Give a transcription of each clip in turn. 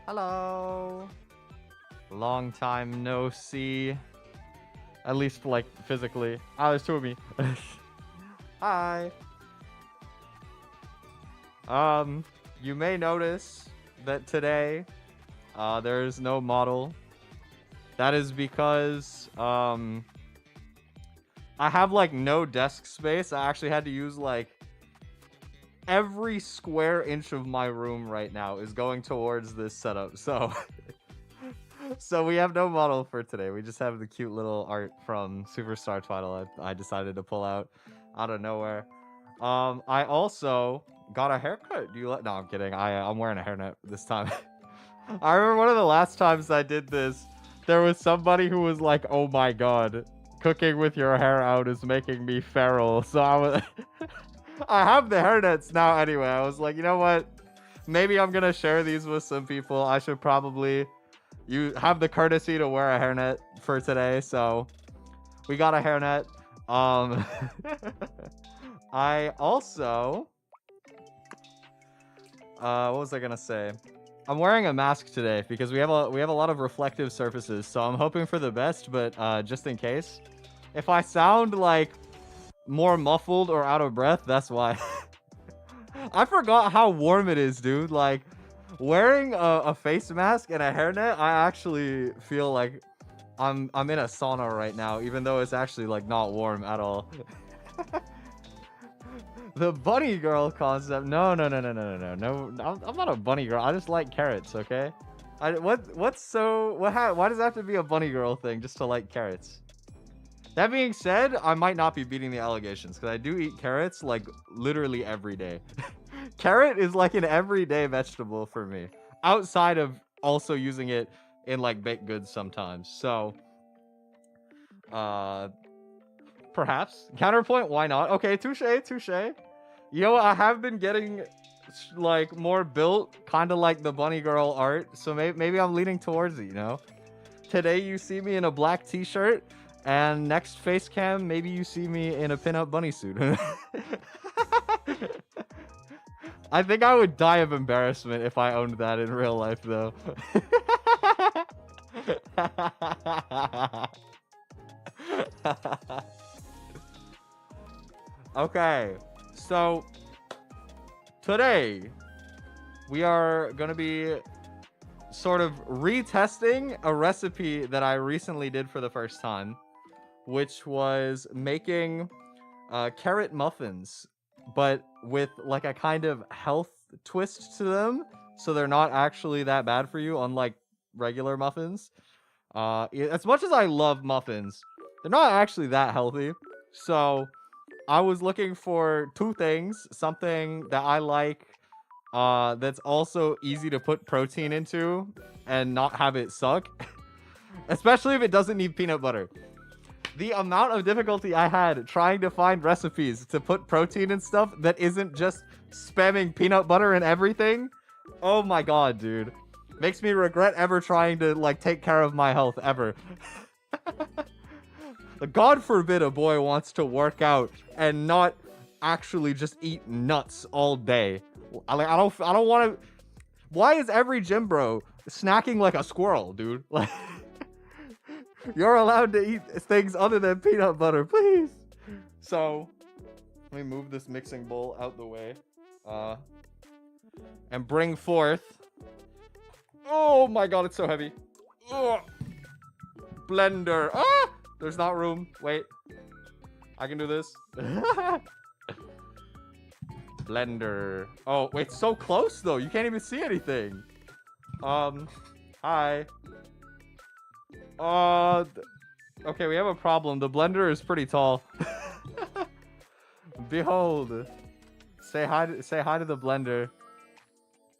Hello. Long time no see. At least, like, physically. Ah, there's two of me. Hi. You may notice that today, there's no model. That is because, I have, like, no desk space. I actually had to use, like, every square inch of my room right now is going towards this setup. So, so we have no model for today. We just have the cute little art from Superstar TWI'DOL I decided to pull out of nowhere. I also got a haircut. Do you like? No, I'm kidding. I'm wearing a hairnet this time. I remember one of the last times I did this, there was somebody who was like, "Oh my god, cooking with your hair out is making me feral." So I was, I have the hairnets now anyway. I was like, you know what? Maybe I'm gonna share these with some people. I should probably have the courtesy to wear a hairnet for today. So we got a hairnet. I also, what was I gonna say? I'm wearing a mask today because we have a lot of reflective surfaces. So I'm hoping for the best, but just in case, if I sound like more muffled or out of breath, that's why. I forgot how warm it is, dude. Like, wearing a face mask and a hairnet, I actually feel like I'm in a sauna right now, even though it's actually like not warm at all. The bunny girl concept. No. I'm not a bunny girl. I just like carrots, okay? Why does it have to be a bunny girl thing just to like carrots? That being said, I might not be beating the allegations because I do eat carrots like literally every day. Carrot is like an everyday vegetable for me, outside of also using it in like baked goods sometimes. So, perhaps counterpoint. Why not? Okay, touche. You know what? I have been getting like more built, kind of like the bunny girl art. So maybe I'm leaning towards it. You know, today you see me in a black t-shirt. And next face cam, maybe you see me in a pinup bunny suit. I think I would die of embarrassment if I owned that in real life, though. Okay, so today we are gonna be sort of retesting a recipe that I recently did for the first time, which was making carrot muffins, but with like a kind of health twist to them, so they're not actually that bad for you, unlike regular muffins. As much as I love muffins, they're not actually that healthy. So I was looking for two things: something that I like, that's also easy to put protein into and not have it suck, especially if it doesn't need peanut butter. The amount of difficulty I had trying to find recipes to put protein and stuff that isn't just spamming peanut butter and everything. Oh my god, dude. Makes me regret ever trying to like take care of my health ever. God forbid a boy wants to work out and not actually just eat nuts all day. I don't want to. Why is every gym bro snacking like a squirrel, dude? Like, you're allowed to eat things other than peanut butter, please. So, let me move this mixing bowl out the way, and bring forth. Oh my god, it's so heavy. Ugh. Blender. Ah, there's not room. Wait, I can do this. Blender. Oh wait, so close though. You can't even see anything. Hi. Okay, we have a problem. The blender is pretty tall. Behold. Say hi to the blender.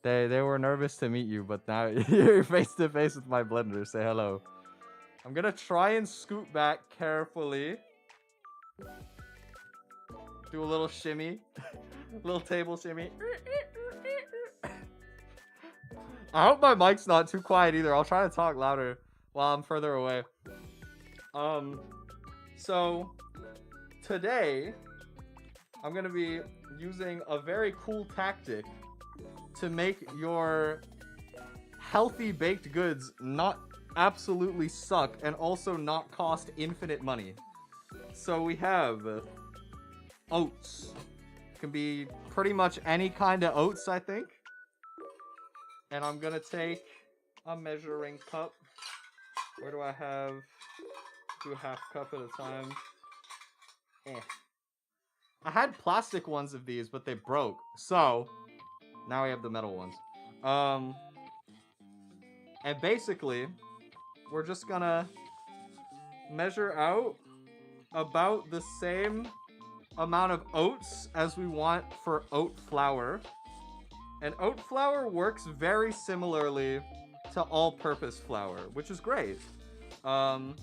They were nervous to meet you, but now you're face to face with my blender. Say hello. I'm gonna try and scoot back carefully. Do a little shimmy. Little table shimmy. I hope my mic's not too quiet either. I'll try to talk louder while I'm further away. So today I'm gonna be using a very cool tactic to make your healthy baked goods not absolutely suck and also not cost infinite money. So we have oats. Can be pretty much any kind of oats, I think. And I'm gonna take a measuring cup. Where do I have? Do a half cup at a time. I had plastic ones of these, but they broke. So, now we have the metal ones. And basically, we're just gonna measure out about the same amount of oats as we want for oat flour. And oat flour works very similarly to all-purpose flour, which is great. So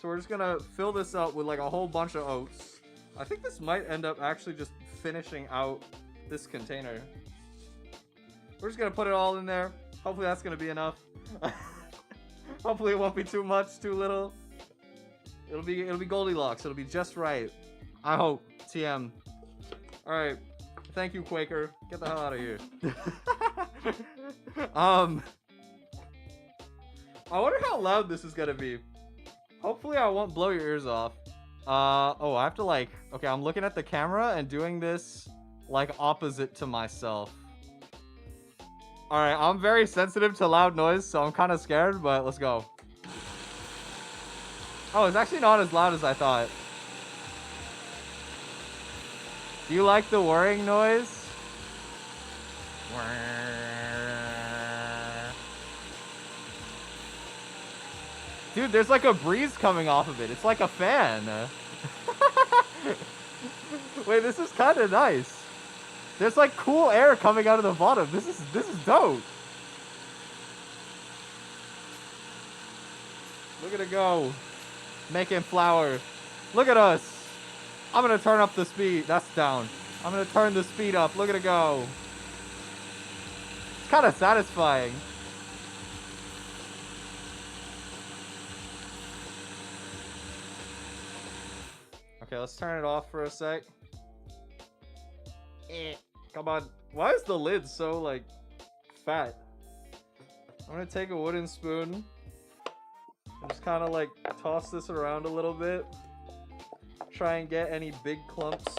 we're just gonna fill this up with like a whole bunch of oats. I think this might end up actually just finishing out this container. We're just gonna put it all in there. Hopefully that's gonna be enough. Hopefully it won't be too much, too little. It'll be Goldilocks. It'll be just right. I hope. TM. All right. Thank you, Quaker. Get the hell out of here. I wonder how loud this is gonna be. Hopefully I won't blow your ears off. Oh, I have to like... Okay, I'm looking at the camera and doing this like opposite to myself. Alright, I'm very sensitive to loud noise, so I'm kind of scared, but let's go. Oh, it's actually not as loud as I thought. Do you like the whirring noise? Dude, there's like a breeze coming off of it. It's like a fan. Wait, this is kind of nice. There's like cool air coming out of the bottom. This is dope. Look at it go. Making flour. Look at us. I'm gonna turn up the speed. That's down. I'm gonna turn the speed up. Look at it go. It's kind of satisfying. Okay, let's turn it off for a sec. Come on. Why is the lid so, like, fat? I'm gonna take a wooden spoon and just kind of, like, toss this around a little bit. Try and get any big clumps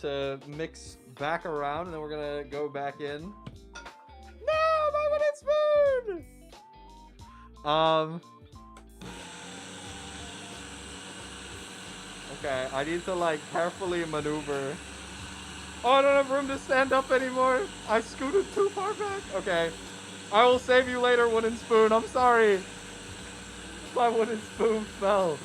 to mix back around, and then we're gonna go back in. No, my wooden spoon! Okay, I need to like carefully maneuver. Oh, I don't have room to stand up anymore. I scooted too far back. Okay, I will save you later, wooden spoon. I'm sorry. My wooden spoon fell.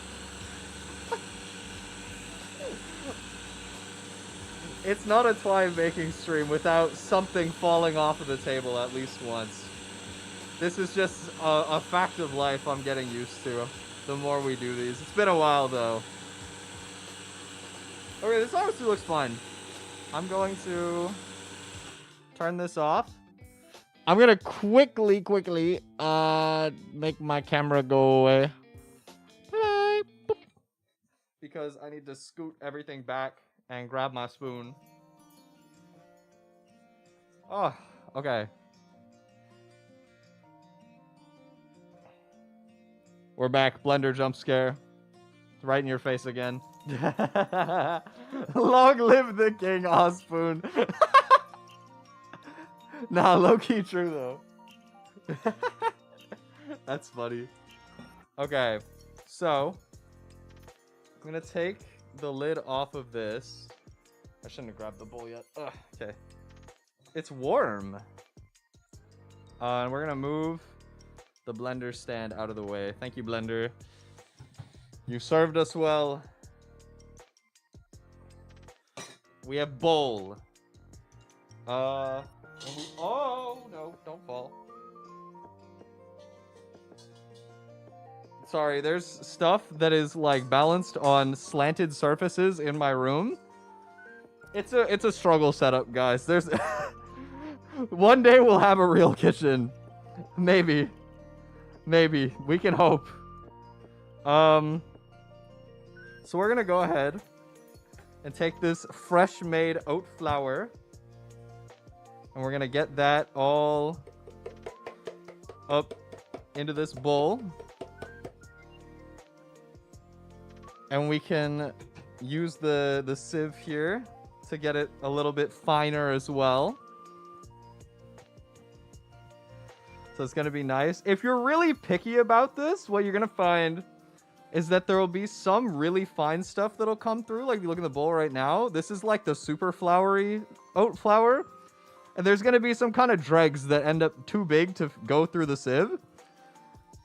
It's not a Twi baking stream without something falling off of the table at least once. This is just a fact of life I'm getting used to the more we do these. It's been a while though. Okay, this obviously looks fine. I'm going to turn this off. I'm gonna quickly make my camera go away. Bye. Boop. Because I need to scoot everything back and grab my spoon. Oh, okay. We're back. Blender jump scare. It's right in your face again. Long live the king, Ospoon. Nah, low-key true though. That's funny. Okay, so I'm gonna take the lid off of this. I shouldn't have grabbed the bowl yet. Ugh, okay. It's warm. And we're gonna move the blender stand out of the way. Thank you, blender. You served us well. We have bowl. Oh no, don't fall. Sorry, there's stuff that is like balanced on slanted surfaces in my room. It's a struggle setup, guys. There's one day we'll have a real kitchen. Maybe. Maybe. We can hope. So we're gonna go ahead and take this fresh made oat flour And we're gonna get that all up into this bowl. And we can use the sieve here to get it a little bit finer as well. So it's gonna be nice. If you're really picky about this, what you're gonna find is that there will be some really fine stuff that'll come through. Like, if you look at the bowl right now, this is like the super floury oat flour. And there's gonna be some kind of dregs that end up too big to go through the sieve.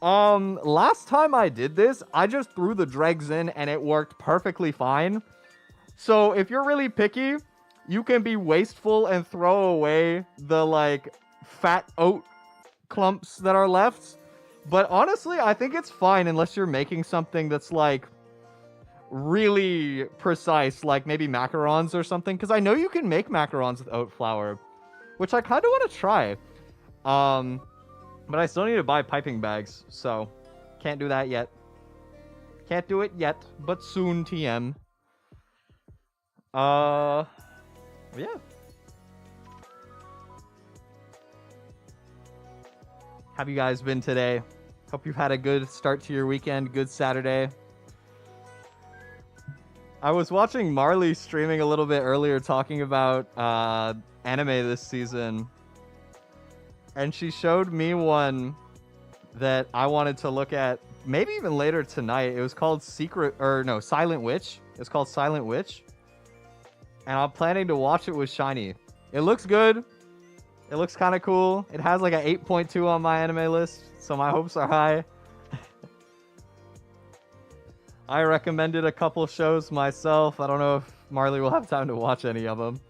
Last time I did this, I just threw the dregs in and it worked perfectly fine. So if you're really picky, you can be wasteful and throw away the like fat oat clumps that are left. But honestly, I think it's fine unless you're making something that's like really precise, like maybe macarons or something. Because I know you can make macarons with oat flour, which I kind of want to try. But I still need to buy piping bags, so can't do that yet. Can't do it yet, but soon, TM. Yeah. Have you guys been today? Hope you've had a good start to your weekend, good Saturday. I was watching Marley streaming a little bit earlier talking about anime this season. And she showed me one that I wanted to look at maybe even later tonight. It was called Silent Witch. It's called Silent Witch. And I'm planning to watch it with Shiny. It looks good. It looks kind of cool. It has like an 8.2 on my anime list, so my hopes are high. I recommended a couple shows myself. I don't know if Marley will have time to watch any of them.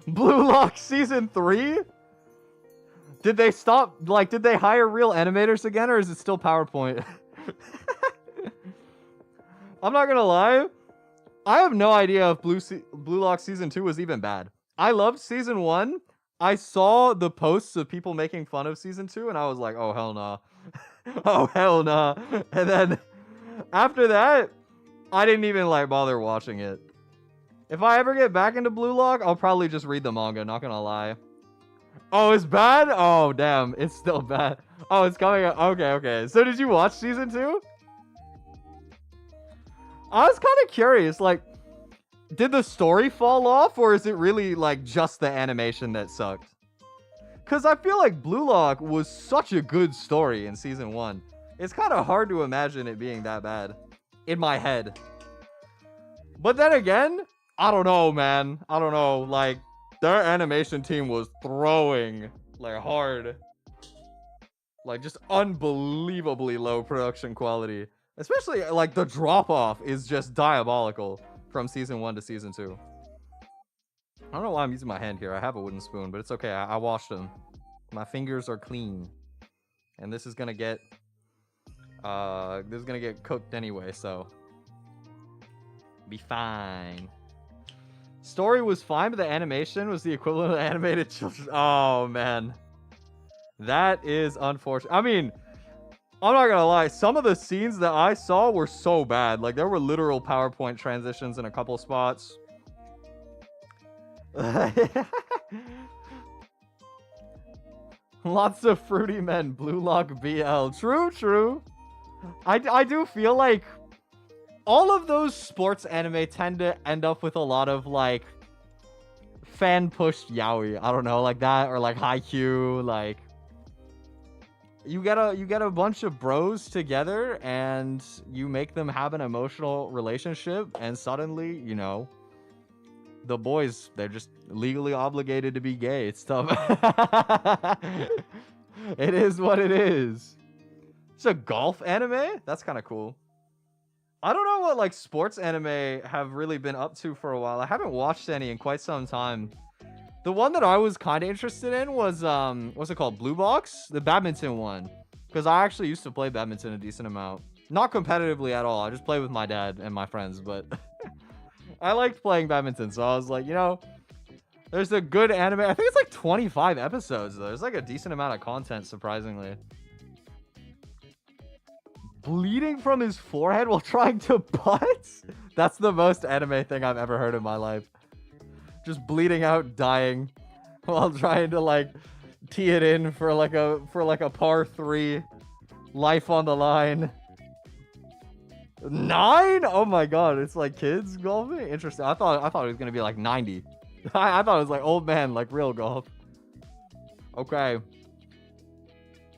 Blue Lock Season 3? Did they stop, like, did they hire real animators again, or is it still PowerPoint? I'm not gonna lie. I have no idea if Blue Lock Season 2 was even bad. I loved Season 1. I saw the posts of people making fun of Season 2, and I was like, oh, hell nah. Oh, hell nah. And then, after that, I didn't even, like, bother watching it. If I ever get back into Blue Lock, I'll probably just read the manga, not gonna lie. Oh, it's bad? Oh, damn. It's still bad. Oh, it's coming out. Okay. So did you watch Season 2? I was kind of curious, like, did the story fall off, or is it really, like, just the animation that sucked? Because I feel like Blue Lock was such a good story in Season 1. It's kind of hard to imagine it being that bad in my head. But then again, I don't know, man. I don't know, like, their animation team was throwing, like, hard. Like, just unbelievably low production quality. Especially, like, the drop-off is just diabolical from Season 1 to Season 2. I don't know why I'm using my hand here. I have a wooden spoon, but it's okay. I washed them. My fingers are clean. And this is gonna get... cooked anyway, so... be fine. Story was fine, but the animation was the equivalent of animated children. Oh, man. That is unfortunate. I mean, I'm not gonna lie. Some of the scenes that I saw were so bad. Like, there were literal PowerPoint transitions in a couple spots. Lots of fruity men. Blue Lock BL. True. I do feel like all of those sports anime tend to end up with a lot of, like, fan-pushed yaoi. I don't know, like that, or like Haikyuu, like... You get a bunch of bros together, and you make them have an emotional relationship, and suddenly, you know, the boys, they're just legally obligated to be gay. It's tough. It is what it is. It's a golf anime? That's kind of cool. I don't know what, like, sports anime have really been up to for a while. I haven't watched any in quite some time. The one that I was kind of interested in was, what's it called? Blue Box? The badminton one. Because I actually used to play badminton a decent amount. Not competitively at all. I just played with my dad and my friends, but I liked playing badminton. So I was like, you know, there's a good anime. I think it's like 25 episodes, though. There's like a decent amount of content, surprisingly. Bleeding from his forehead while trying to putt? That's the most anime thing I've ever heard in my life. Just bleeding out, dying. while trying to like tee it in for like a par 3, life on the line. 9? Oh my god, it's like kids golfing. Interesting. I thought it was gonna be like 90. I thought it was like old man, like real golf. Okay.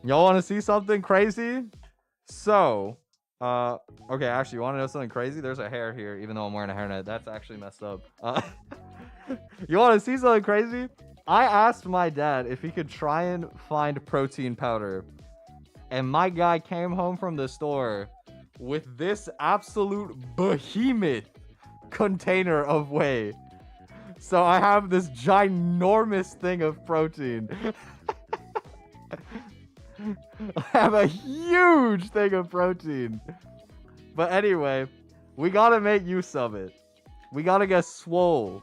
Y'all want to see something crazy? So, okay, actually, you want to know something crazy? There's a hair here, even though I'm wearing a hairnet. That's actually messed up. You want to see something crazy? I asked my dad if he could try and find protein powder. And my guy came home from the store with this absolute behemoth container of whey. So I have this ginormous thing of protein. I have a huge thing of protein. But anyway, we gotta make use of it. We gotta get swole.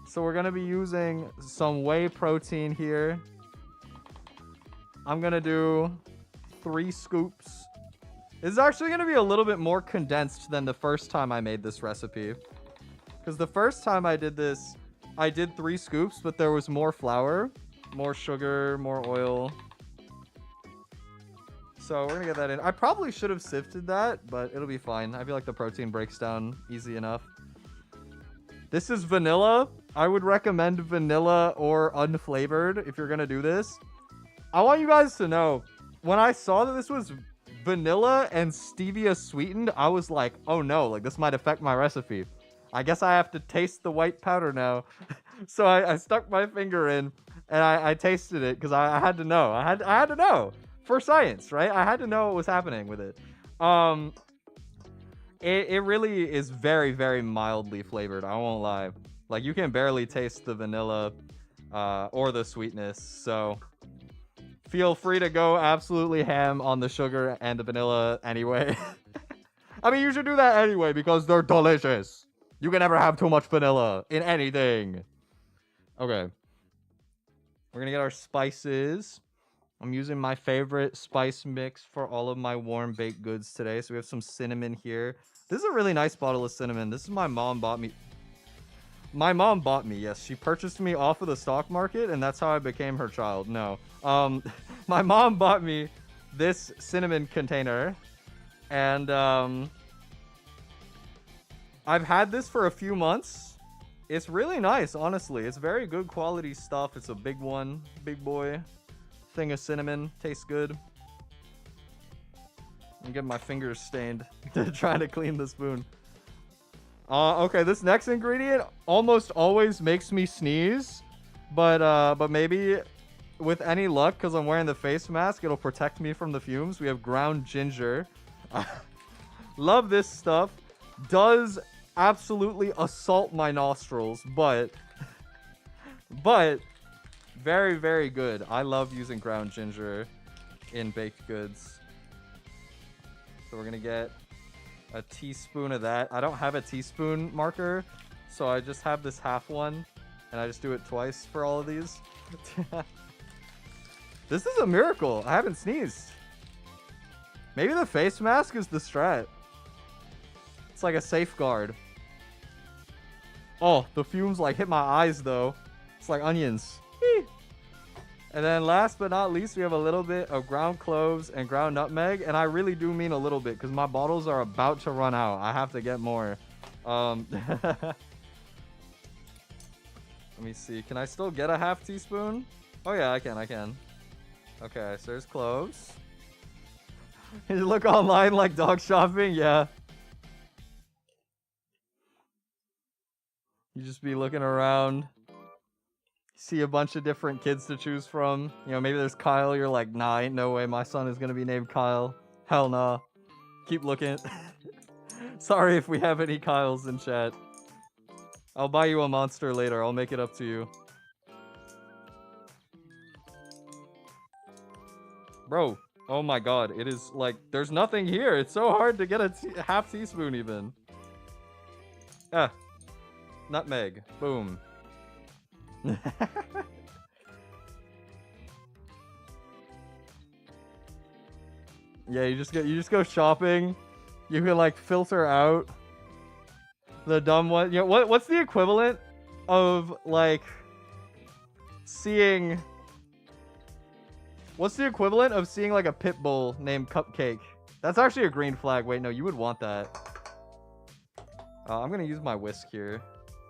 So we're gonna be using some whey protein here. I'm gonna do 3 scoops. This is actually gonna be a little bit more condensed than the first time I made this recipe. Because the first time I did this, I did 3 scoops, but there was more flour, more sugar, more oil. So we're gonna get that in. I probably should have sifted that, but it'll be fine. I feel like the protein breaks down easy enough. This is vanilla. I would recommend vanilla or unflavored if you're gonna do this. I want you guys to know, when I saw that this was vanilla and stevia sweetened, I was like, oh no, like this might affect my recipe. I guess I have to taste the white powder now. So I stuck my finger in and I tasted it because I had to know. I had to know. For science, right? I had to know what was happening with it. It really is very, very mildly flavored. I won't lie. Like, you can barely taste the vanilla or the sweetness. So feel free to go absolutely ham on the sugar and the vanilla anyway. I mean, you should do that anyway because they're delicious. You can never have too much vanilla in anything. Okay. We're gonna get our spices. I'm using my favorite spice mix for all of my warm baked goods today. So we have some cinnamon here. This is a really nice bottle of cinnamon. This is my mom bought me. My mom bought me, yes. She purchased me off of the stock market, and that's how I became her child. No. My mom bought me this cinnamon container. And I've had this for a few months. It's really nice, honestly. It's very good quality stuff. It's a big one. Big boy. Thing of cinnamon. Tastes good. I'm getting my fingers stained trying to clean the spoon. Okay, this next ingredient almost always makes me sneeze, but maybe with any luck, because I'm wearing the face mask, it'll protect me from the fumes. We have ground ginger. Love this stuff. Does absolutely assault my nostrils, but very, very good. I love using ground ginger in baked goods. So we're gonna get a teaspoon of that. I don't have a teaspoon marker, so I just have this half one, and I just do it twice for all of these. This is a miracle. I haven't sneezed. Maybe the face mask is the strat. It's like a safeguard. Oh, the fumes like hit my eyes though. It's like onions. And then last but not least, we have a little bit of ground cloves and ground nutmeg. And I really do mean a little bit because my bottles are about to run out. I have to get more. Let me see. Can I still get a half teaspoon? Oh yeah, I can. Okay, so there's cloves. You look online like dog shopping? Yeah. You just be looking around. See a bunch of different kids to choose from. You know, maybe there's Kyle. You're like, nah, ain't no way my son is going to be named Kyle. Hell nah. Keep looking. Sorry if we have any Kyles in chat. I'll buy you a monster later. I'll make it up to you. Bro, oh my god. It is like, there's nothing here. It's so hard to get a half teaspoon even. Nutmeg. Boom. Yeah, you just go shopping. You can like filter out the dumb one. You know, what's the equivalent of like seeing... What's the equivalent of seeing like a pit bull named Cupcake? That's actually a green flag. Wait, no, you would want that. I'm going to use my whisk here.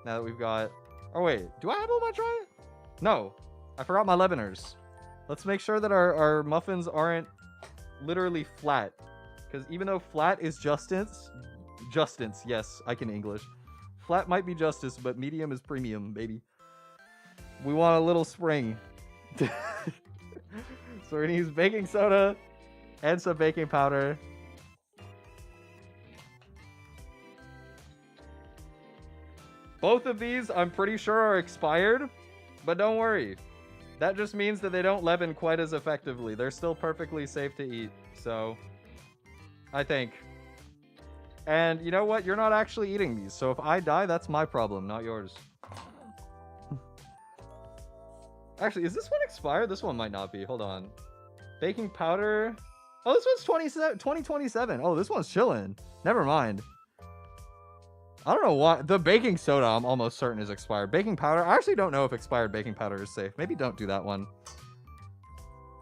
Now that we've got... Oh, wait. Do I have all my dry? No. I forgot my leaveners. Let's make sure that our muffins aren't literally flat. Because even though flat is justice, yes, I can English. Flat might be justice, but medium is premium, baby. We want a little spring. So we're going to use baking soda and some baking powder. Both of these, I'm pretty sure, are expired, but don't worry. That just means that they don't leaven quite as effectively. They're still perfectly safe to eat, so I think. And you know what? You're not actually eating these, so if I die, that's my problem, not yours. Actually, is this one expired? This one might not be. Hold on. Baking powder. Oh, this one's 2027. Oh, this one's chilling. Never mind. I don't know why. The baking soda, I'm almost certain, is expired. Baking powder, I actually don't know if expired baking powder is safe. Maybe don't do that one.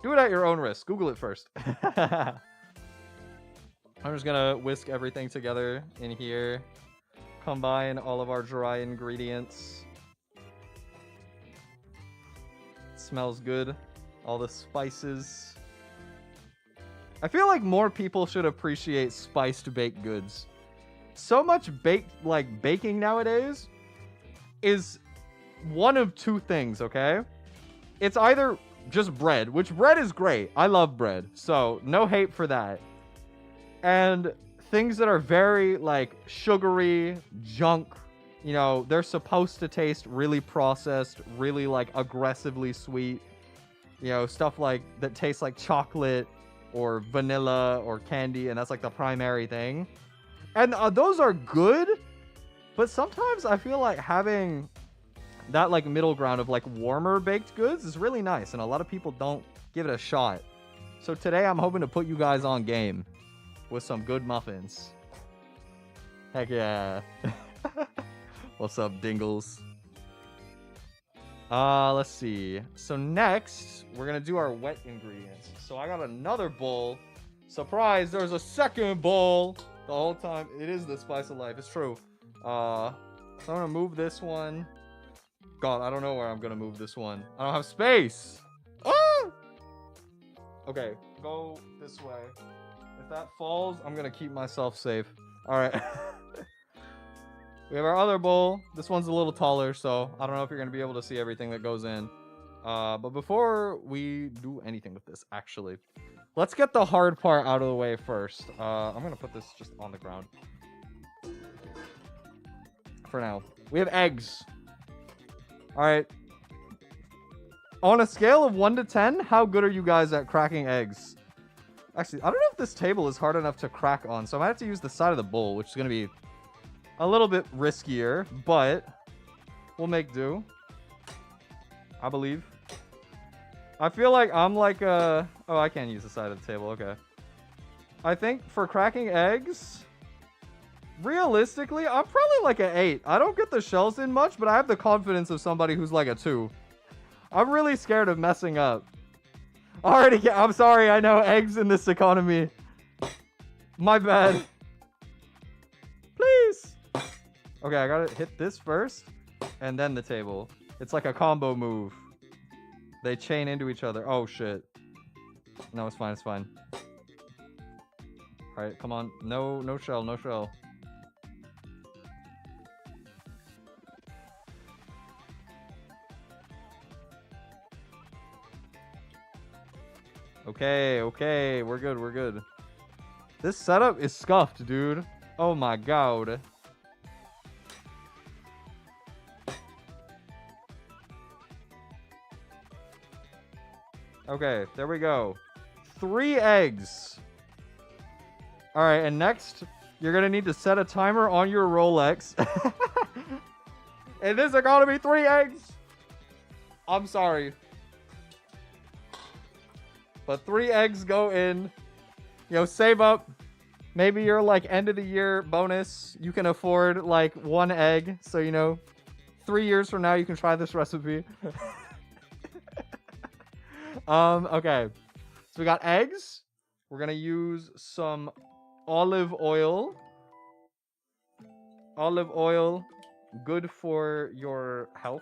Do it at your own risk. Google it first. I'm just gonna whisk everything together in here. Combine all of our dry ingredients. Smells good. All the spices. I feel like more people should appreciate spiced baked goods. So much baking nowadays is one of two things, okay? It's either just bread, which bread is great. I love bread, so no hate for that. And things that are very like sugary, junk, you know, they're supposed to taste really processed, really like aggressively sweet. You know, stuff like that tastes like chocolate or vanilla or candy, and that's like the primary thing. And those are good, but sometimes I feel like having that like middle ground of like warmer baked goods is really nice, and a lot of people don't give it a shot. So today I'm hoping to put you guys on game with some good muffins. Heck yeah. What's up, Dingles? Let's see. So next, we're gonna do our wet ingredients. So I got another bowl. Surprise, there's a second bowl. The whole time, it is the spice of life. It's true. So I'm gonna move this one. God, I don't know where I'm gonna move this one. I don't have space. Ah! Okay, go this way. If that falls, I'm gonna keep myself safe. All right. We have our other bowl. This one's a little taller, so I don't know if you're gonna be able to see everything that goes in. But before we do anything with this, actually, let's get the hard part out of the way first. I'm gonna put this just on the ground for now. We have eggs. All right. On a scale of 1 to 10, how good are you guys at cracking eggs? Actually, I don't know if this table is hard enough to crack on, so I might have to use the side of the bowl, which is gonna be a little bit riskier, but we'll make do. I believe. I feel like I'm like a... Oh, I can't use the side of the table. Okay. I think for cracking eggs, realistically, I'm probably like an 8. I don't get the shells in much, but I have the confidence of somebody who's like a 2. I'm really scared of messing up. Already, I'm sorry. I know eggs in this economy. My bad. Please. Okay, I gotta hit this first, and then the table. It's like a combo move. They chain into each other. Oh, shit. No, it's fine. It's fine. All right, come on. No shell. No shell. Okay. We're good. This setup is scuffed, dude. Oh, my God. Okay, there we go. 3 eggs. All right, and next, you're going to need to set a timer on your Rolex. And this is going to be 3 eggs. I'm sorry. But 3 eggs go in. You know, save up. Maybe your, like, end of the year bonus. You can afford, like, 1 egg. So, you know, 3 years from now, you can try this recipe. Okay. So we got eggs. We're gonna use some olive oil. Olive oil, good for your health.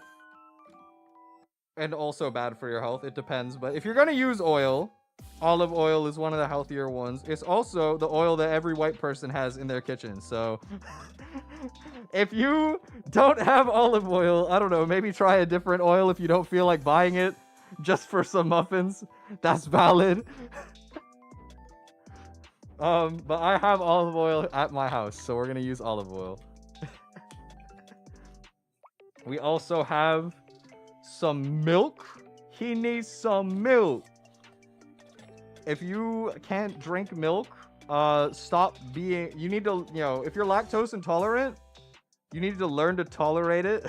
And also bad for your health. It depends. But if you're gonna use oil, olive oil is one of the healthier ones. It's also the oil that every white person has in their kitchen. So if you don't have olive oil, I don't know, maybe try a different oil if you don't feel like buying it just for some muffins. That's valid. But I have olive oil at my house, so we're gonna use olive oil. We also have some milk. He needs some milk. If you can't drink milk, stop being, you need to, you know, if you're lactose intolerant, you need to learn to tolerate it.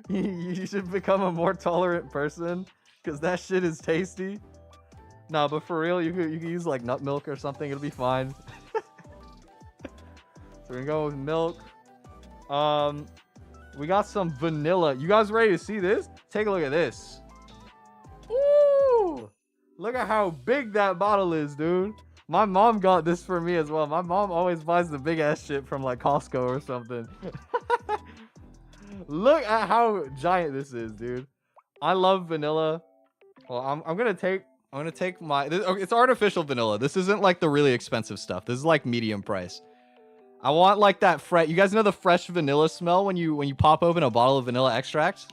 You should become a more tolerant person, because that shit is tasty. No, but for real, you could use like nut milk or something, it'll be fine. So we're gonna go with milk. We got some vanilla. You guys ready to see this? Take a look at this. Ooh! Look at how big that bottle is, dude. My mom got this for me as well. My mom always buys the big ass shit from like Costco or something. Look at how giant this is, dude. I love vanilla. Well, I'm gonna take my. It's artificial vanilla. This isn't like the really expensive stuff. This is like medium price. I want like that fresh. You guys know the fresh vanilla smell when you pop open a bottle of vanilla extract?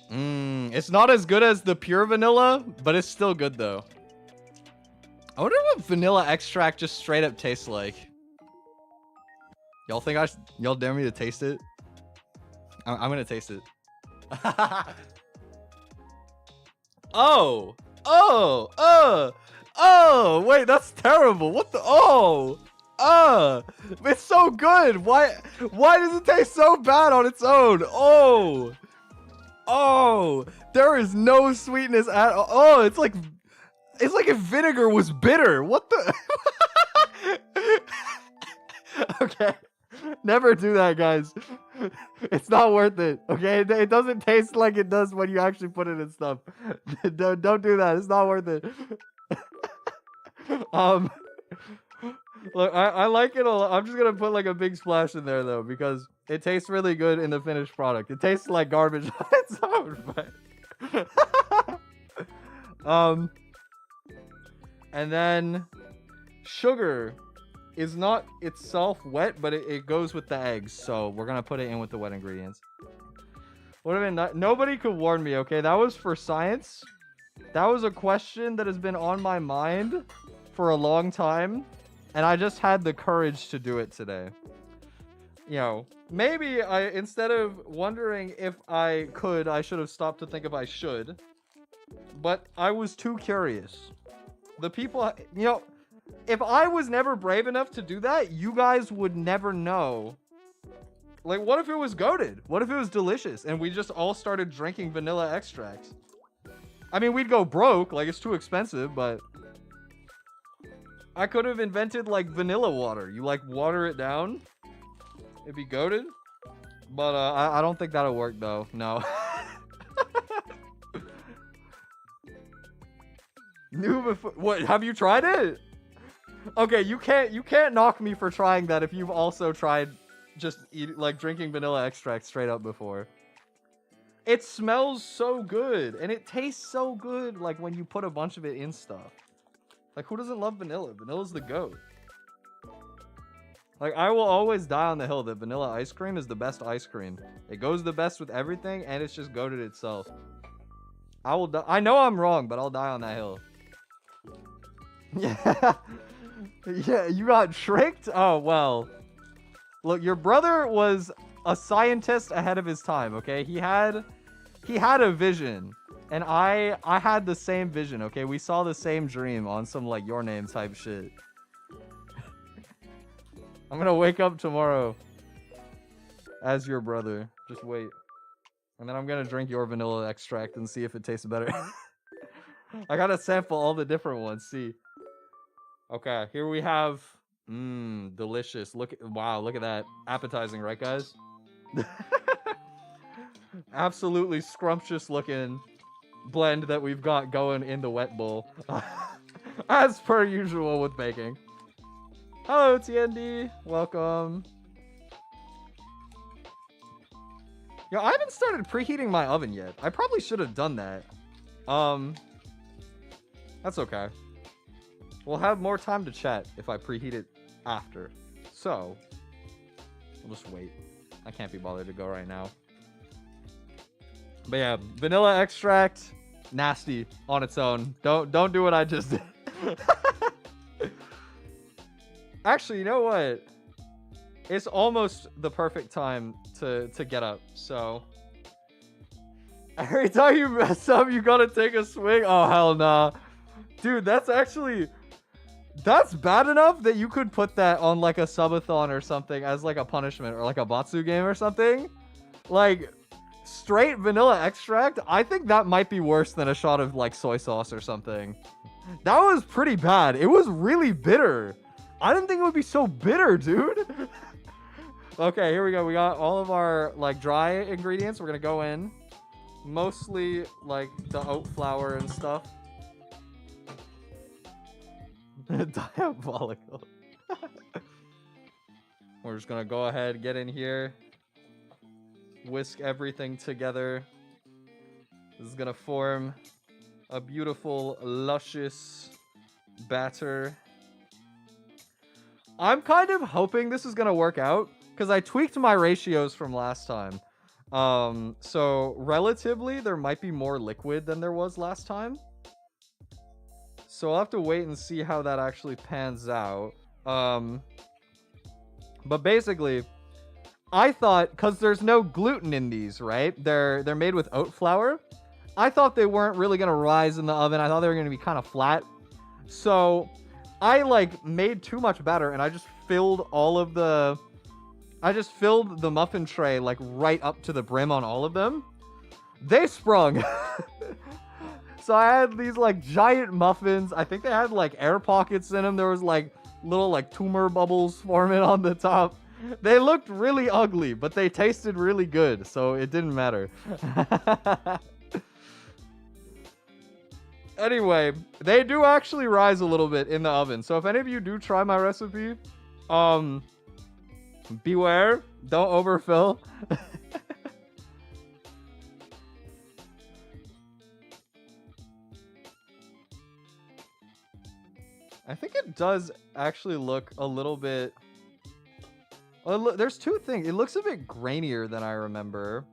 It's not as good as the pure vanilla, but it's still good though. I wonder what vanilla extract just straight up tastes like. Y'all think y'all dare me to taste it? I'm gonna taste it. Oh, wait, that's terrible. What the, it's so good. Why does it taste so bad on its own? There is no sweetness at all. Oh, it's like if vinegar was bitter. What the? Okay. Never do that, guys. It's not worth it. Okay, it doesn't taste like it does when you actually put it in stuff. Don't do that. It's not worth it. Look, I like it a lot. I'm just gonna put like a big splash in there though, because it tastes really good in the finished product. It tastes like garbage on its own, but and then sugar is not itself wet, but it goes with the eggs, so we're gonna put it in with the wet ingredients. Would have been nobody could warn me. Okay, that was for science. That was a question that has been on my mind for a long time, and I just had the courage to do it today. You know, maybe instead of wondering if I could, I should have stopped to think if I should, but I was too curious. The people, you know, if I was never brave enough to do that, you guys would never know. Like, what if it was goated? What if it was delicious and we just all started drinking vanilla extract? I mean, we'd go broke, like it's too expensive, but I could have invented like vanilla water. You like water it down, it'd be goated. But I don't think that'll work though. No. What, have you tried it? Okay, you can't knock me for trying that if you've also tried just drinking vanilla extract straight up before. It smells so good and it tastes so good, like when you put a bunch of it in stuff. Like, who doesn't love vanilla? Vanilla's the goat. Like, I will always die on the hill that vanilla ice cream is the best ice cream. It goes the best with everything and it's just goated itself. I know I'm wrong, but I'll die on that hill. Yeah. Yeah, you got tricked? Oh, well. Look, your brother was a scientist ahead of his time, okay? He had a vision, and I had the same vision, okay? We saw the same dream on some, like, Your Name type shit. I'm gonna wake up tomorrow as your brother. Just wait. And then I'm gonna drink your vanilla extract and see if it tastes better. I gotta sample all the different ones, see. Okay, here we have, delicious. Wow, look at that. Appetizing, right, guys? Absolutely scrumptious looking. blend that we've got going in the wet bowl. As per usual with baking. Hello, TND. Welcome. Yo, I haven't started preheating my oven yet. I probably should have done that. That's okay. We'll have more time to chat if I preheat it after. So, we'll just wait. I can't be bothered to go right now. But yeah, vanilla extract, nasty on its own. Don't do what I just did. Actually, you know what? It's almost the perfect time to get up. So every time you mess up, you gotta take a swing. Oh hell nah, dude. That's bad enough that you could put that on like a subathon or something as like a punishment, or like a Batsu game or something. Like straight vanilla extract, I think that might be worse than a shot of like soy sauce or something. That was pretty bad. It was really bitter. I didn't think it would be so bitter, dude. Okay, here we go. We got all of our like dry ingredients. We're gonna go in. Mostly like the oat flour and stuff. Diabolical. We're just gonna go ahead, get in here. Whisk everything together. This is gonna form a beautiful, luscious batter. I'm kind of hoping this is gonna work out because I tweaked my ratios from last time. So relatively, there might be more liquid than there was last time. So I'll have to wait and see how that actually pans out. But basically, I thought, because there's no gluten in these, right? They're made with oat flour. I thought they weren't really going to rise in the oven. I thought they were going to be kind of flat. So I like made too much batter and I just filled the muffin tray like right up to the brim on all of them. They sprung. So I had these like giant muffins. I think they had like air pockets in them. There was like little like tumor bubbles forming on the top. They looked really ugly, but they tasted really good, so it didn't matter. Anyway, they do actually rise a little bit in the oven. So if any of you do try my recipe, beware, don't overfill. I think it does actually look a little bit... Well, there's two things. It looks a bit grainier than I remember.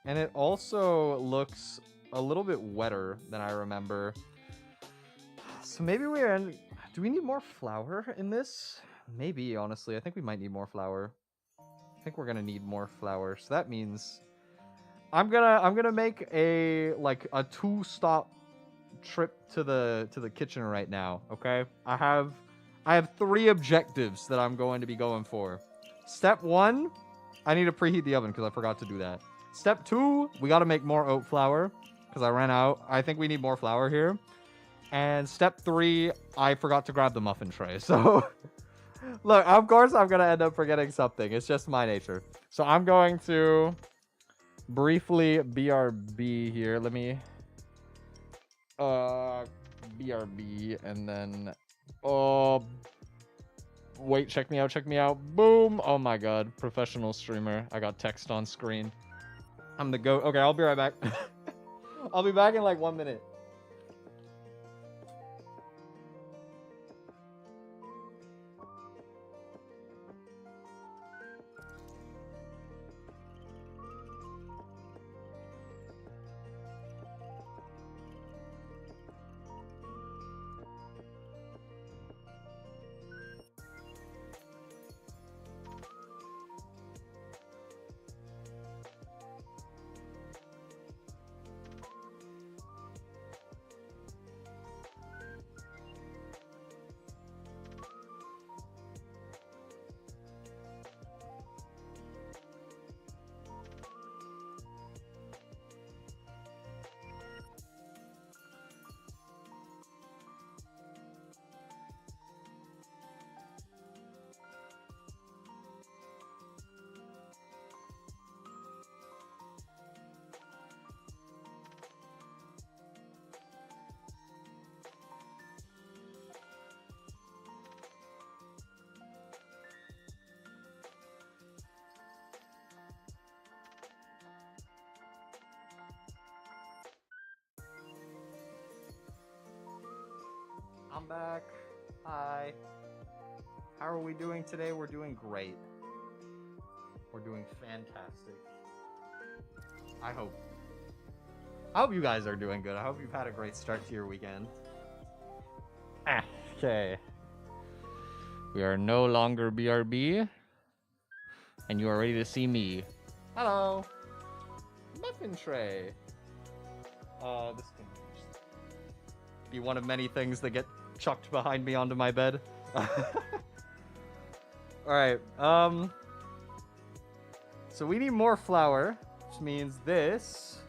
And it also looks a little bit wetter than I remember. So maybe we're in... Do we need more flour in this? Maybe, honestly. I think we might need more flour. I think we're gonna need more flour. So that means... I'm gonna make a 2-stop trip to the kitchen right now, okay? I have 3 objectives that I'm going to be going for. Step 1, I need to preheat the oven because I forgot to do that. Step 2, we got to make more oat flour because I ran out. I think we need more flour here. And step 3, I forgot to grab the muffin tray. So, look, of course I'm going to end up forgetting something. It's just my nature. So I'm going to briefly BRB here. Let me... BRB and then... Oh, wait, check me out. Boom. Oh my god, professional streamer. I got text on screen. I'm the goat. Okay, I'll be right back. I'll be back in like 1 minute. back. Hi. How are we doing today? We're doing great. We're doing fantastic. I hope you guys are doing good. I hope you've had a great start to your weekend. Okay. We are no longer BRB. And you are ready to see me. Hello. Muffin tray. This can be one of many things that get chucked behind me onto my bed. Alright, so we need more flour, which means this.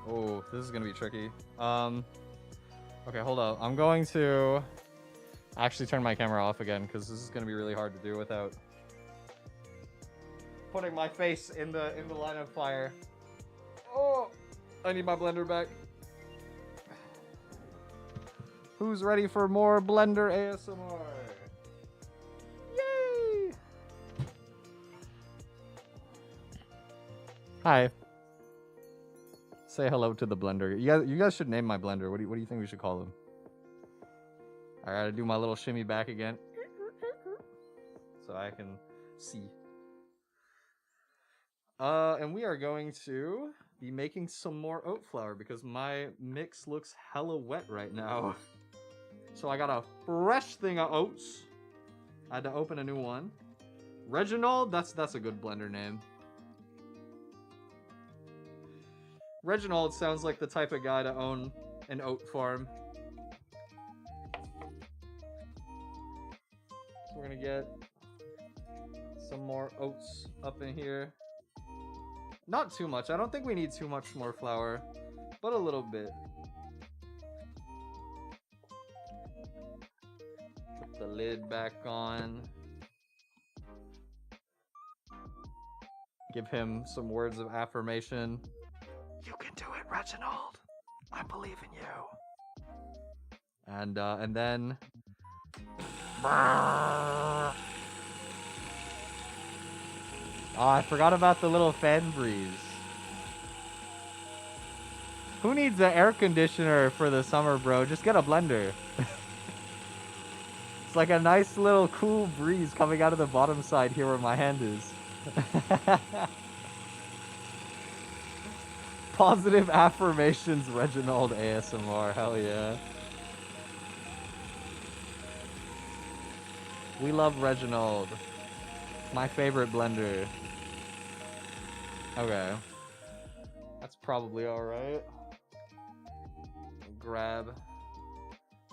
Oh, this is gonna be tricky. Okay, hold up. I'm going to actually turn my camera off again because this is gonna be really hard to do without putting my face in the line of fire. Oh, I need my blender back. Who's ready for more blender ASMR? Yay! Hi. Say hello to the blender. You guys should name my blender. What do you think we should call him? I gotta do my little shimmy back again, so I can see. And we are going to be making some more oat flour because my mix looks hella wet right now. So I got a fresh thing of oats. I had to open a new one. Reginald, that's a good blender name. Reginald sounds like the type of guy to own an oat farm. So we're gonna get some more oats up in here. Not too much. I don't think we need too much more flour, but a little bit. Put the lid back on. Give him some words of affirmation. You can do it, Reginald. I believe in you. And then... Oh, I forgot about the little fan breeze. Who needs an air conditioner for the summer, bro? Just get a blender. It's like a nice little cool breeze coming out of the bottom side here where my hand is. Positive affirmations, Reginald ASMR. Hell yeah. We love Reginald. My favorite blender. Okay. That's probably alright. Grab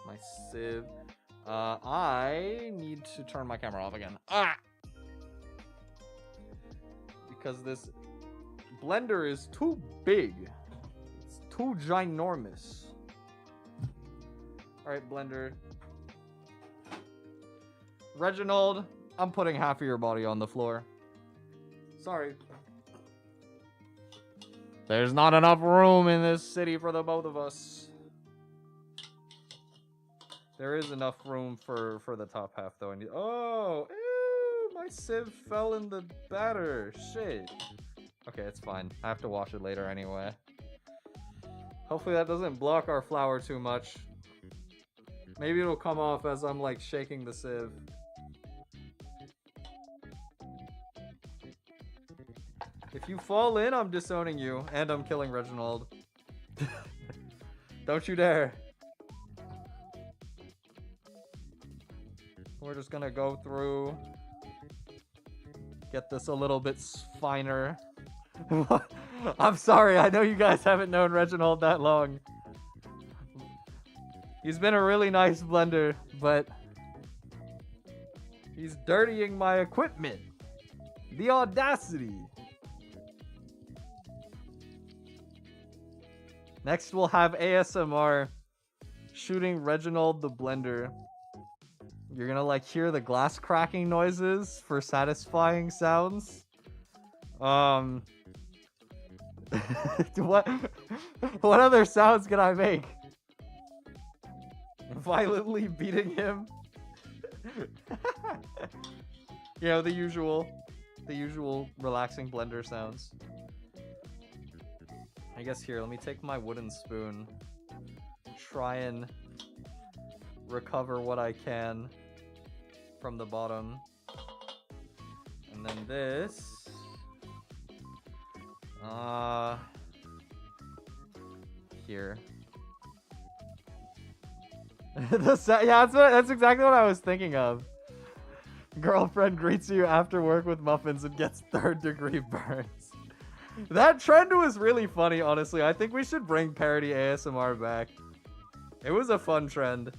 my sieve. I need to turn my camera off again. Ah! Because this blender is too big. It's too ginormous. Alright, blender. Reginald, I'm putting half of your body on the floor. Sorry. There's not enough room in this city for the both of us. There is enough room for the top half, though. Oh, ew, my sieve fell in the batter. Shit. Okay, it's fine. I have to wash it later anyway. Hopefully that doesn't block our flour too much. Maybe it'll come off as I'm, like, shaking the sieve. If you fall in, I'm disowning you, and I'm killing Reginald. Don't you dare. We're just gonna go through, get this a little bit finer. I'm sorry, I know you guys haven't known Reginald that long. He's been a really nice blender, but he's dirtying my equipment. The audacity. Next, we'll have ASMR shooting Reginald the blender. You're gonna like hear the glass cracking noises for satisfying sounds. What other sounds can I make? Violently beating him. You know, the usual relaxing blender sounds. I guess here, let me take my wooden spoon. Try and recover what I can from the bottom. And then this. Here. Yeah, that's exactly what I was thinking of. Girlfriend greets you after work with muffins and gets 3rd-degree burns. That trend was really funny, honestly. I think we should bring parody ASMR back. It was a fun trend.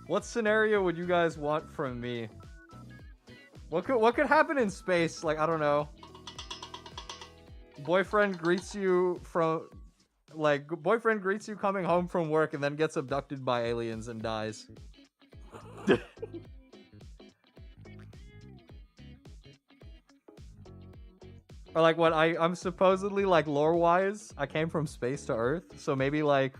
What scenario would you guys want from me? What could happen in space? Like, I don't know. Boyfriend greets you coming home from work and then gets abducted by aliens and dies. Or like what I'm supposedly, like, lore-wise, I came from space to Earth, so maybe like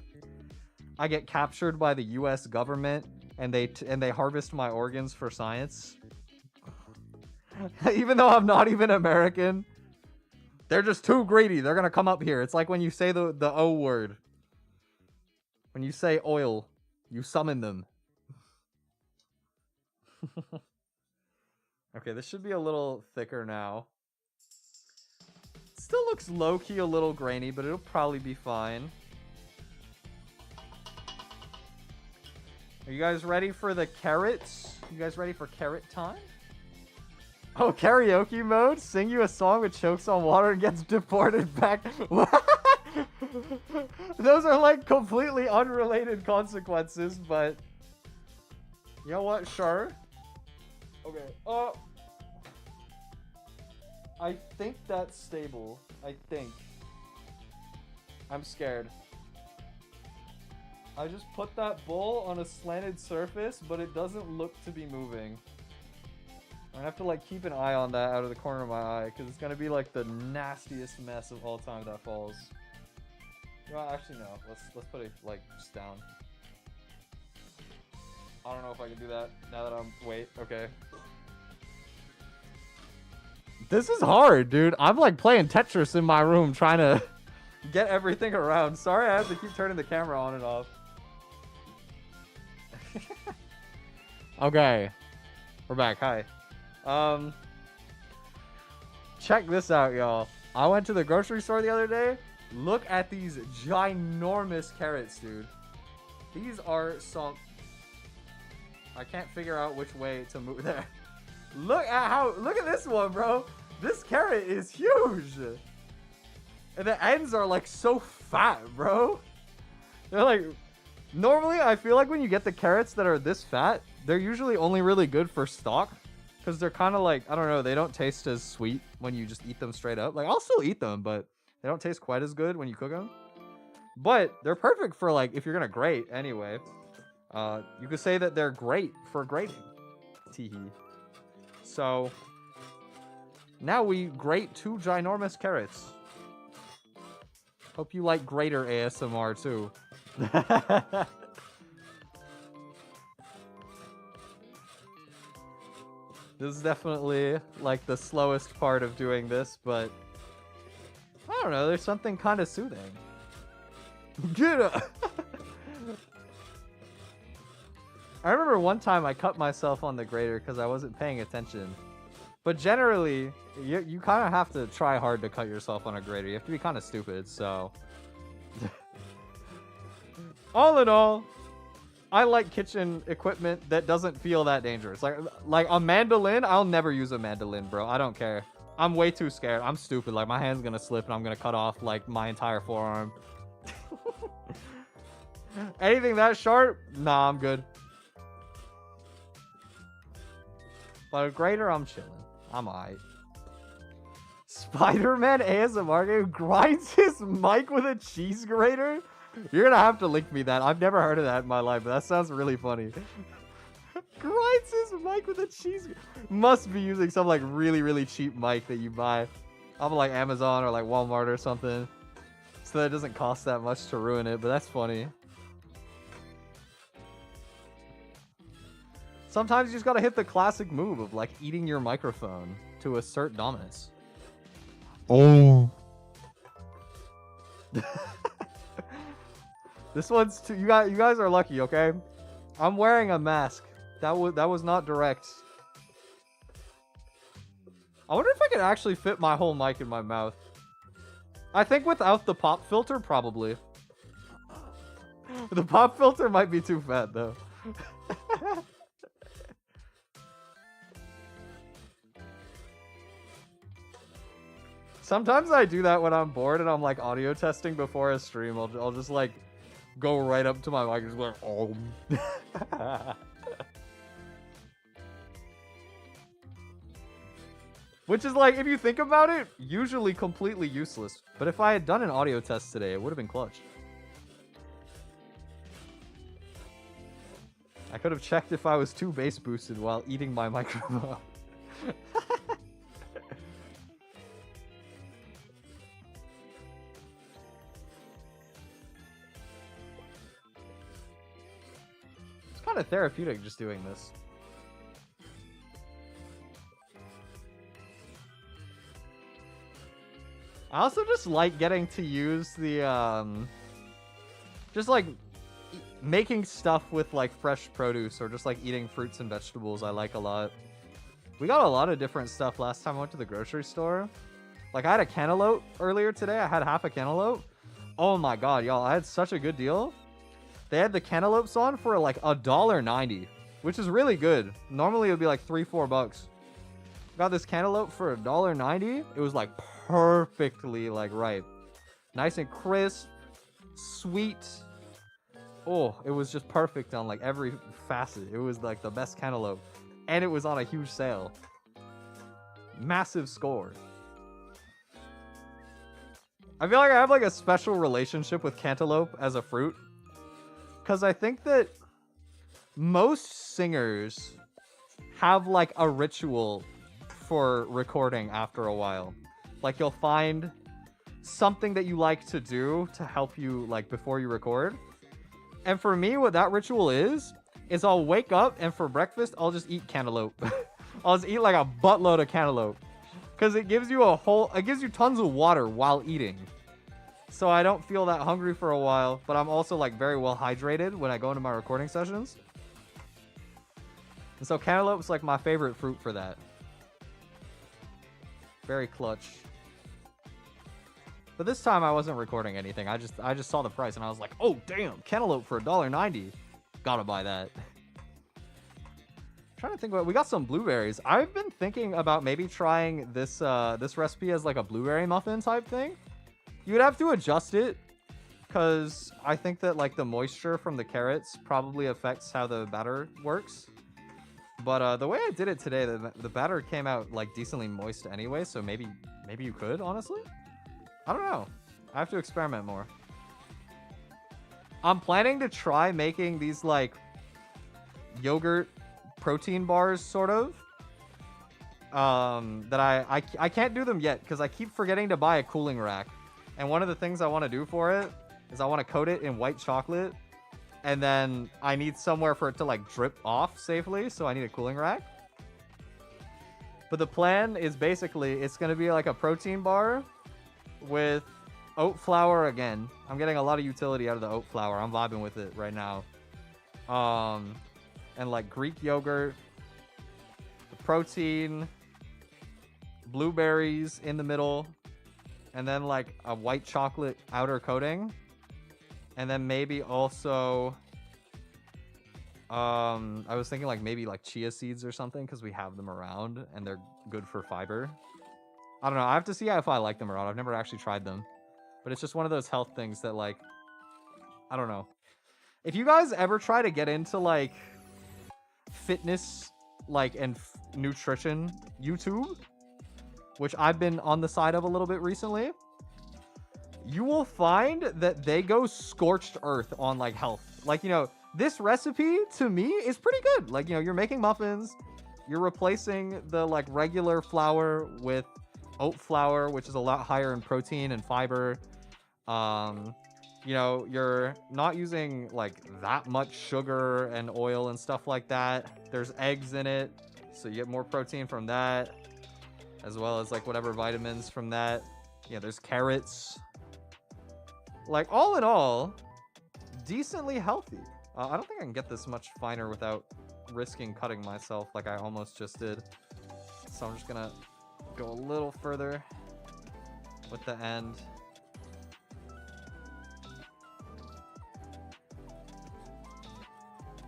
I get captured by the US government and they harvest my organs for science. Even though I'm not even American. They're just too greedy. They're gonna come up here. It's like when you say the O word. When you say oil, you summon them. Okay, this should be a little thicker now. Still looks low-key a little grainy, but it'll probably be fine. Are you guys ready for the carrots? You guys ready for carrot time? Oh, karaoke mode? Sing you a song which chokes on water and gets deported back. Those are like completely unrelated consequences, but you know what? Sure. Okay. I think that's stable. I think. I'm scared. I just put that bowl on a slanted surface, but it doesn't look to be moving. I have to like keep an eye on that out of the corner of my eye, because it's gonna be like the nastiest mess of all time that falls. Well, actually no. Let's put it like just down. I don't know if I can do that now that I'm okay. This is hard, dude. I'm like playing Tetris in my room trying to get everything around. Sorry I have to keep turning the camera on and off. Okay. We're back. Hi. Check this out, y'all. I went to the grocery store the other day. Look at these ginormous carrots, dude. These are some... I can't figure out which way to move there. Look at this one, bro. This carrot is huge. And the ends are like so fat, bro. They're like... Normally, I feel like when you get the carrots that are this fat, they're usually only really good for stock. Because they're kind of like, I don't know, they don't taste as sweet when you just eat them straight up. Like, I'll still eat them, but they don't taste quite as good when you cook them. But they're perfect for, like, if you're going to grate anyway. You could say that they're great for grating. Teehee. So, now we grate 2 ginormous carrots. Hope you like grater ASMR, too. This is definitely like the slowest part of doing this, but I don't know, there's something kind of soothing. Get up! I remember one time I cut myself on the grater because I wasn't paying attention. But generally, you kind of have to try hard to cut yourself on a grater. You have to be kind of stupid, so... All in all, I like kitchen equipment that doesn't feel that dangerous. Like a mandolin, I'll never use a mandolin, bro. I don't care. I'm way too scared. I'm stupid. Like, my hand's gonna slip and I'm gonna cut off, like, my entire forearm. Anything that sharp? Nah, I'm good. But a grater, I'm chilling. I'm alright. Spider-Man ASMR game grinds his mic with a cheese grater? You're gonna have to link me that. I've never heard of that in my life, but that sounds really funny. Grinds his mic with a cheese... Must be using some, like, really, really cheap mic that you buy off of, like, Amazon or, like, Walmart or something. So that it doesn't cost that much to ruin it, but that's funny. Sometimes you just gotta hit the classic move of, like, eating your microphone to assert dominance. Oh. This one's too, you guys are lucky, okay? I'm wearing a mask. That was not direct. I wonder if I could actually fit my whole mic in my mouth. I think without the pop filter, probably. The pop filter might be too fat, though. Sometimes I do that when I'm bored and I'm like audio testing before a stream. I'll just like go right up to my mic and just like, oh. Which is like, if you think about it, usually completely useless. But if I had done an audio test today, it would have been clutch. I could have checked if I was too bass boosted while eating my microphone. It's kind of therapeutic just doing this. I also just like getting to use the, just like making stuff with like fresh produce or just like eating fruits and vegetables. I like a lot. We got a lot of different stuff last time I went to the grocery store. Like I had a cantaloupe earlier today. I had half a cantaloupe. Oh my god, y'all, I had such a good deal. They had the cantaloupes on for like $1.90, which is really good. Normally it would be like $3-4. Got this cantaloupe for $1.90. It was like perfectly like ripe, nice and crisp, sweet. Oh, it was just perfect on like every facet. It was like the best cantaloupe, and it was on a huge sale. Massive score. I feel like I have like a special relationship with cantaloupe as a fruit, because I think that most singers have like a ritual for recording after a while. Like you'll find something that you like to do to help you like before you record. And for me, what that ritual is I'll wake up and for breakfast, I'll just eat cantaloupe. I'll just eat like a buttload of cantaloupe. Because it gives you it gives you tons of water while eating. So I don't feel that hungry for a while, but I'm also like very well hydrated when I go into my recording sessions. And so cantaloupe's like my favorite fruit for that. Very clutch. But this time I wasn't recording anything. I just saw the price and I was like, oh damn, cantaloupe for $1.90. Gotta buy that. Trying to think about, we got some blueberries. I've been thinking about maybe trying this this recipe as like a blueberry muffin type thing. You would have to adjust it because I think that like the moisture from the carrots probably affects how the batter works. But the way I did it today, the batter came out like decently moist anyway, so maybe you could, honestly. I don't know. I have to experiment more. I'm planning to try making these like yogurt protein bars, sort of. That I can't do them yet because I keep forgetting to buy a cooling rack. And one of the things I want to do for it is I want to coat it in white chocolate. And then I need somewhere for it to like drip off safely, so I need a cooling rack. But the plan is basically it's going to be like a protein bar with oat flour again. I'm getting a lot of utility out of the oat flour. I'm vibing with it right now. And like Greek yogurt, the protein, blueberries in the middle, and then like a white chocolate outer coating. And then maybe also, I was thinking like maybe like chia seeds or something because we have them around and they're good for fiber. I don't know. I have to see if I like them or not. I've never actually tried them. But it's just one of those health things that like, I don't know. If you guys ever try to get into like fitness like and nutrition YouTube, which I've been on the side of a little bit recently, you will find that they go scorched earth on like health. Like, you know, this recipe to me is pretty good. Like, you know, you're making muffins, you're replacing the like regular flour with oat flour, which is a lot higher in protein and fiber. You know, you're not using like that much sugar and oil and stuff like that. There's eggs in it, so you get more protein from that, as well as like whatever vitamins from that. Yeah, there's carrots. Like, all in all, decently healthy. I don't think I can get this much finer without risking cutting myself like I almost just did. So I'm just gonna go a little further with the end.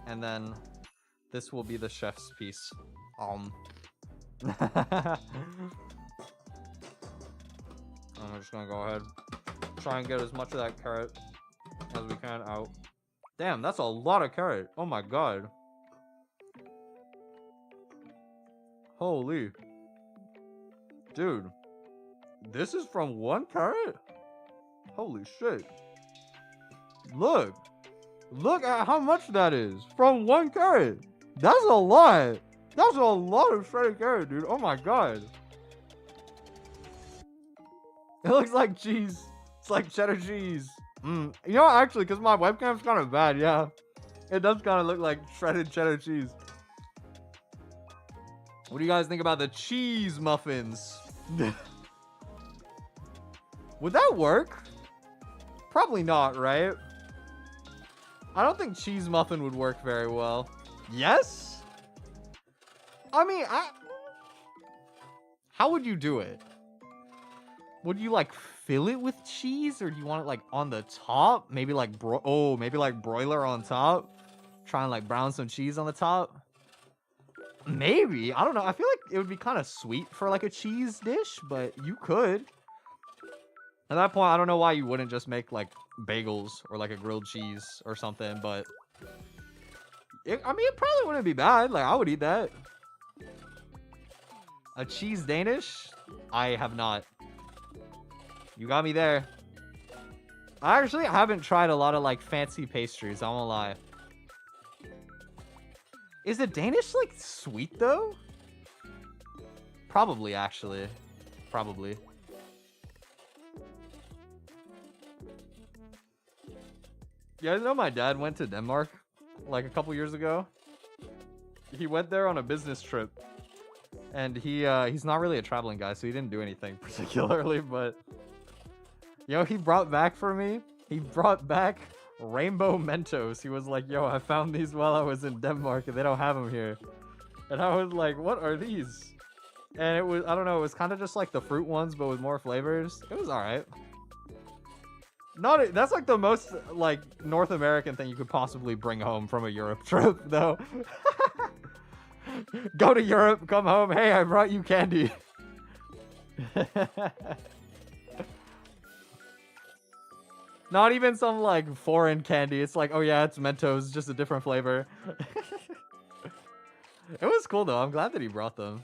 And then this will be the chef's piece. I'm just gonna go ahead, try and get as much of that carrot as we can out. Damn, that's a lot of carrot. Oh my god. Holy. Dude. This is from one carrot? Holy shit. Look. Look at how much that is from one carrot. That's a lot. That's a lot of shredded carrot, dude. Oh my god. It looks like cheese. It's like cheddar cheese. You know, actually, because my webcam's kind of bad, yeah. It does kind of look like shredded cheddar cheese. What do you guys think about the cheese muffins? Would that work? Probably not, right? I don't think cheese muffin would work very well. Yes? I mean, how would you do it? Would you like fill it with cheese, or do you want it like on the top? Maybe like maybe like broiler on top. Try and like brown some cheese on the top. Maybe, I don't know. I feel like it would be kind of sweet for like a cheese dish, but you could. At that point, I don't know why you wouldn't just make like bagels or like a grilled cheese or something, but I mean, it probably wouldn't be bad. Like, I would eat that. A cheese Danish? I have not. You got me there. I actually haven't tried a lot of like fancy pastries, I won't lie. Is a Danish like sweet though? Probably, actually. Probably. You guys know my dad went to Denmark like a couple years ago? He went there on a business trip. And he's not really a traveling guy, so he didn't do anything particularly, but you know, he brought back for me. He brought back rainbow Mentos. He was like, yo, I found these while I was in Denmark and they don't have them here. And I was like, what are these? And it was, I don't know, it was kind of just like the fruit ones, but with more flavors. It was alright. That's like the most like North American thing you could possibly bring home from a Europe trip, though. Go to Europe, come home. Hey, I brought you candy. Not even some like foreign candy. It's like, oh yeah, it's Mentos, just a different flavor. It was cool though. I'm glad that he brought them.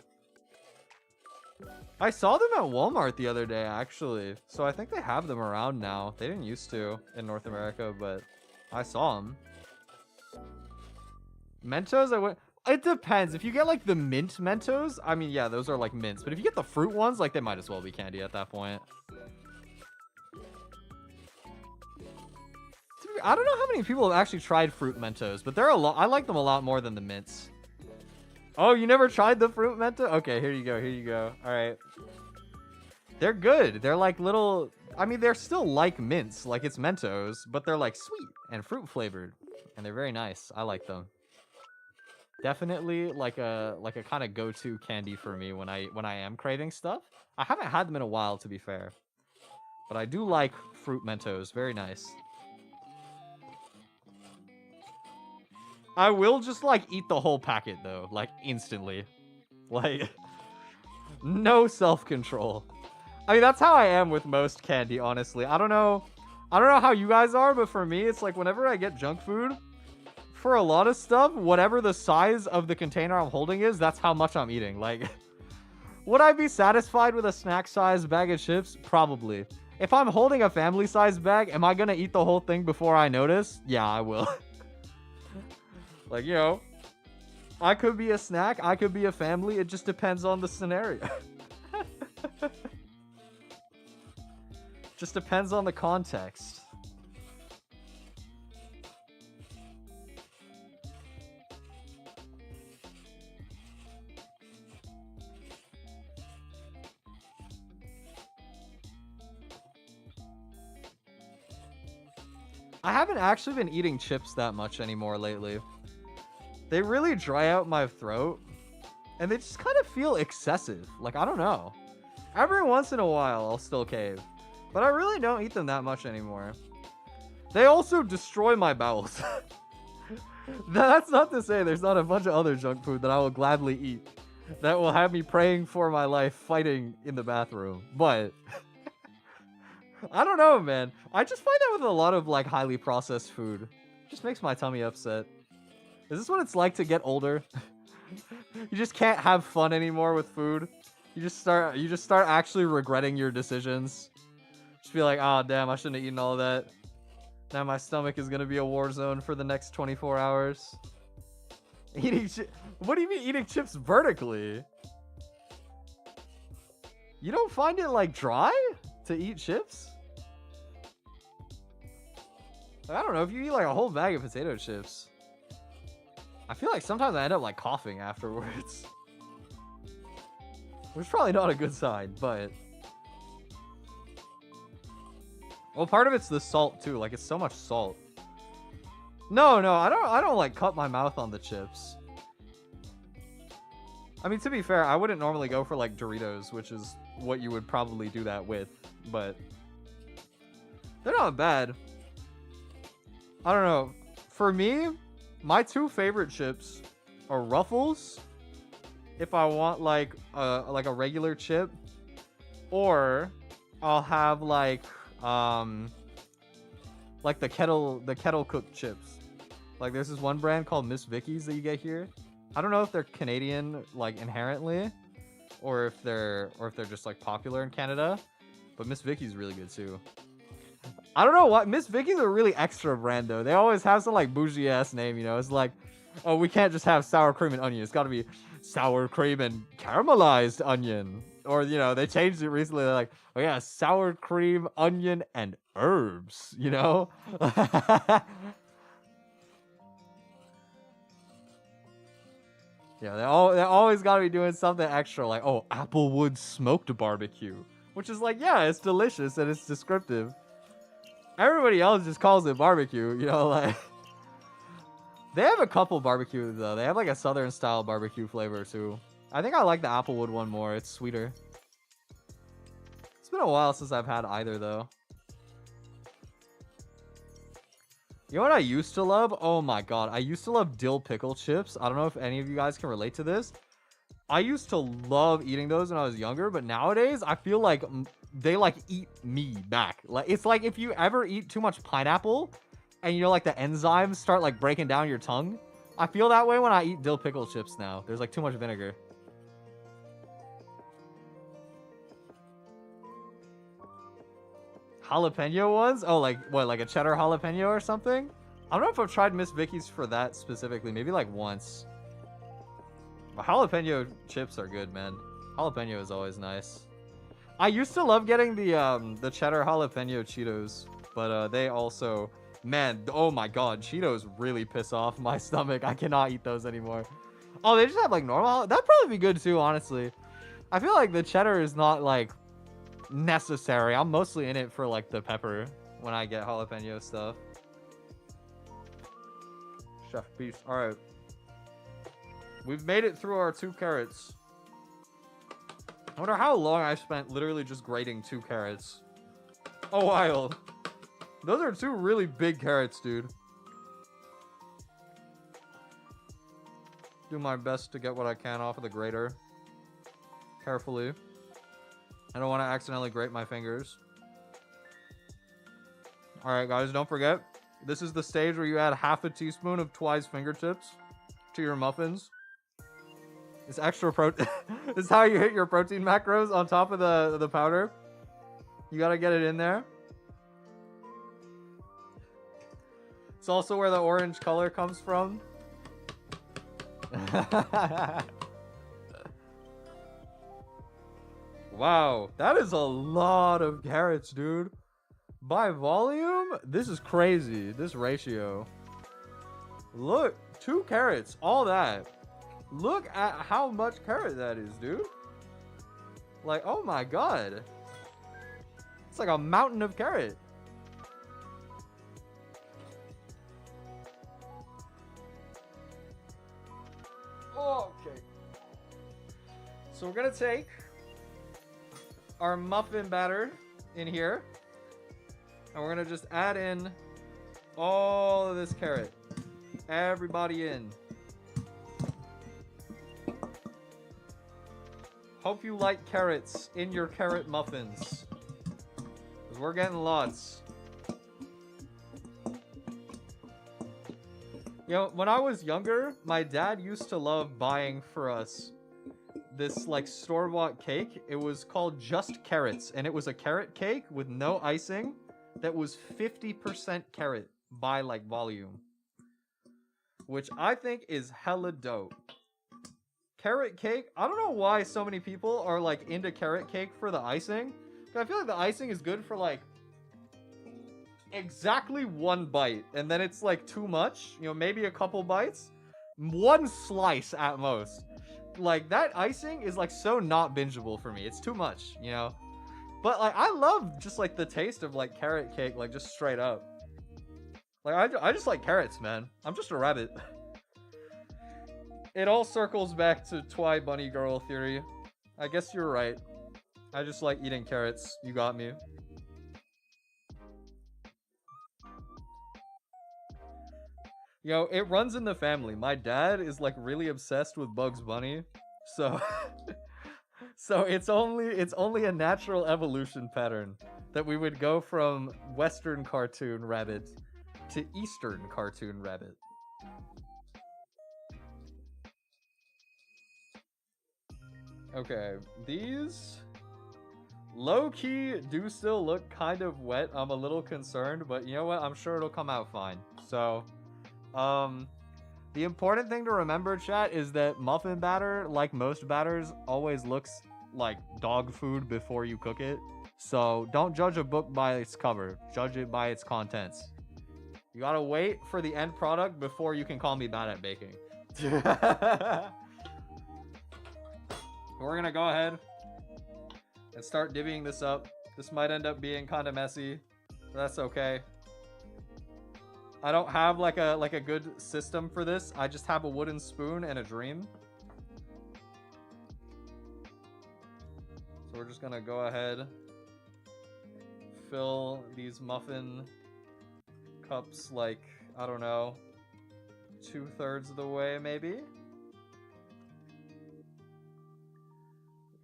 I saw them at Walmart the other day, actually. So I think they have them around now. They didn't used to in North America, but I saw them. Mentos, it depends. If you get like the mint Mentos, I mean, yeah, those are like mints. But if you get the fruit ones, like they might as well be candy at that point. I don't know how many people have actually tried fruit Mentos, but they're a lot. I like them a lot more than the mints. Oh, you never tried the fruit Mento? Okay, here you go. Here you go. All right. They're good. They're like little... I mean, they're still like mints. Like it's Mentos, but they're like sweet and fruit flavored. And they're very nice. I like them. Definitely like a kind of go-to candy for me when I am craving stuff. I haven't had them in a while, to be fair. But I do like fruit Mentos. Very nice. I will just, like, eat the whole packet, though. Like, instantly. Like, no self-control. I mean, that's how I am with most candy, honestly. I don't know how you guys are, but for me, it's like whenever I get junk food, for a lot of stuff, whatever the size of the container I'm holding is, that's how much I'm eating. Like, would I be satisfied with a snack-sized bag of chips? Probably. If I'm holding a family-sized bag, am I gonna eat the whole thing before I notice? Yeah, I will. Like, you know, I could be a snack, I could be a family, it just depends on the scenario. Just depends on the context. I haven't actually been eating chips that much anymore lately. They really dry out my throat, and they just kind of feel excessive. Like, I don't know. Every once in a while, I'll still cave, but I really don't eat them that much anymore. They also destroy my bowels. That's not to say there's not a bunch of other junk food that I will gladly eat that will have me praying for my life fighting in the bathroom, but I don't know, man. I just find that with a lot of like highly processed food, it just makes my tummy upset. Is this what it's like to get older? You just can't have fun anymore with food. You just start actually regretting your decisions. Just be like, oh damn, I shouldn't have eaten all of that. Now my stomach is gonna be a war zone for the next 24 hours. What do you mean eating chips vertically? You don't find it like dry to eat chips? Like, I don't know, if you eat like a whole bag of potato chips, I feel like sometimes I end up like coughing afterwards. Which is probably not a good sign, but well, part of it's the salt too. Like, it's so much salt. No, I don't like cut my mouth on the chips. I mean, to be fair, I wouldn't normally go for like Doritos, which is what you would probably do that with, but they're not bad. I don't know. For me, my two favorite chips are Ruffles, if I want like a regular chip, or I'll have like the kettle cooked chips. Like, there's this one brand called Miss Vicky's that you get here. I don't know if they're Canadian like inherently, or if they're just like popular in Canada, but Miss Vicky's really good too. I don't know what Miss Vicky's a really extra brand though. They always have some like bougie ass name, you know. It's like, oh, we can't just have sour cream and onion. It's got to be sour cream and caramelized onion. Or, you know, they changed it recently. They're like, oh yeah, sour cream, onion, and herbs, you know? Yeah, they always got to be doing something extra, like, oh, Applewood smoked barbecue. Which is like, yeah, it's delicious and it's descriptive. Everybody else just calls it barbecue, you know, like. They have a couple barbecues, though. They have like a southern style barbecue flavor, too. I think I like the Applewood one more. It's sweeter. It's been a while since I've had either, though. You know what I used to love? Oh my god. I used to love dill pickle chips. I don't know if any of you guys can relate to this. I used to love eating those when I was younger, but nowadays I feel like they like eat me back. Like, it's like if you ever eat too much pineapple and you know, like the enzymes start like breaking down your tongue. I feel that way when I eat dill pickle chips now. There's like too much vinegar. Jalapeno ones? Oh, like what, like a cheddar jalapeno or something? I don't know if I've tried Miss Vicky's for that specifically. Maybe like once. But jalapeno chips are good, man. Jalapeno is always nice. I used to love getting the cheddar jalapeno Cheetos, but they also, man, oh my god, Cheetos really piss off my stomach. I cannot eat those anymore. Oh, they just have like normal. That'd probably be good too, honestly. I feel like the cheddar is not like necessary. I'm mostly in it for like the pepper when I get jalapeno stuff. Chef Beast. All right, we've made it through our 2 carrots. I wonder how long I've spent literally just grating 2 carrots. A while. Those are 2 really big carrots, dude. Do my best to get what I can off of the grater. Carefully. I don't want to accidentally grate my fingers. Alright, guys, don't forget. This is the stage where you add half a teaspoon of Twi's fingertips to your muffins. It's extra protein. This is how you hit your protein macros on top of the powder. You gotta get it in there. It's also where the orange color comes from. Wow, that is a lot of carrots, dude. By volume, this is crazy. This ratio. Look, 2 carrots, all that. Look at how much carrot that is, dude. Like, oh my god. It's like a mountain of carrot. cake. So we're gonna take our muffin batter in here, and we're gonna just add in all of this carrot. Everybody in. Hope you like carrots in your carrot muffins, because we're getting lots. You know, when I was younger, my dad used to love buying for us this like store-bought cake. It was called Just Carrots, and it was a carrot cake with no icing that was 50% carrot by like volume, which I think is hella dope. Carrot cake, I don't know why so many people are like into carrot cake for the icing. I feel like the icing is good for like exactly one bite, and then it's like too much, you know, maybe a couple bites, one slice at most. Like that icing is like so not bingeable for me. It's too much, you know. But like I love just like the taste of like carrot cake, like just straight up. Like I just like carrots, man. I'm just a rabbit. It all circles back to Twi bunny girl theory. I guess you're right. I just like eating carrots. You got me. You know, it runs in the family. My dad is like really obsessed with Bugs Bunny. So so it's only a natural evolution pattern that we would go from Western cartoon rabbit to Eastern cartoon rabbit. Okay, these low-key do still look kind of wet. I'm a little concerned, but you know what? I'm sure it'll come out fine. So, the important thing to remember, chat, is that muffin batter, like most batters, always looks like dog food before you cook it. So don't judge a book by its cover. Judge it by its contents. You gotta wait for the end product before you can call me bad at baking. We're gonna go ahead and start divvying this up. This might end up being kind of messy, but that's okay. I don't have like a good system for this. I just have a wooden spoon and a dream. So we're just gonna go ahead, fill these muffin cups like, I don't know, 2/3 of the way maybe.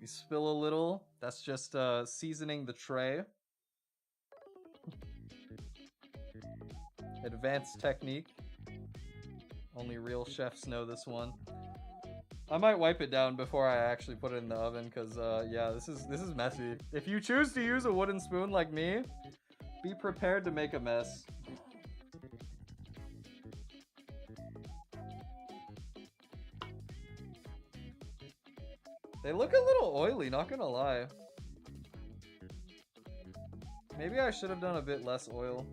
You spill a little, that's just seasoning the tray. Advanced technique. Only real chefs know this one. I might wipe it down before I actually put it in the oven, because yeah, this is messy. If you choose to use a wooden spoon like me, be prepared to make a mess. They look a little oily, not gonna lie. Maybe I should have done a bit less oil.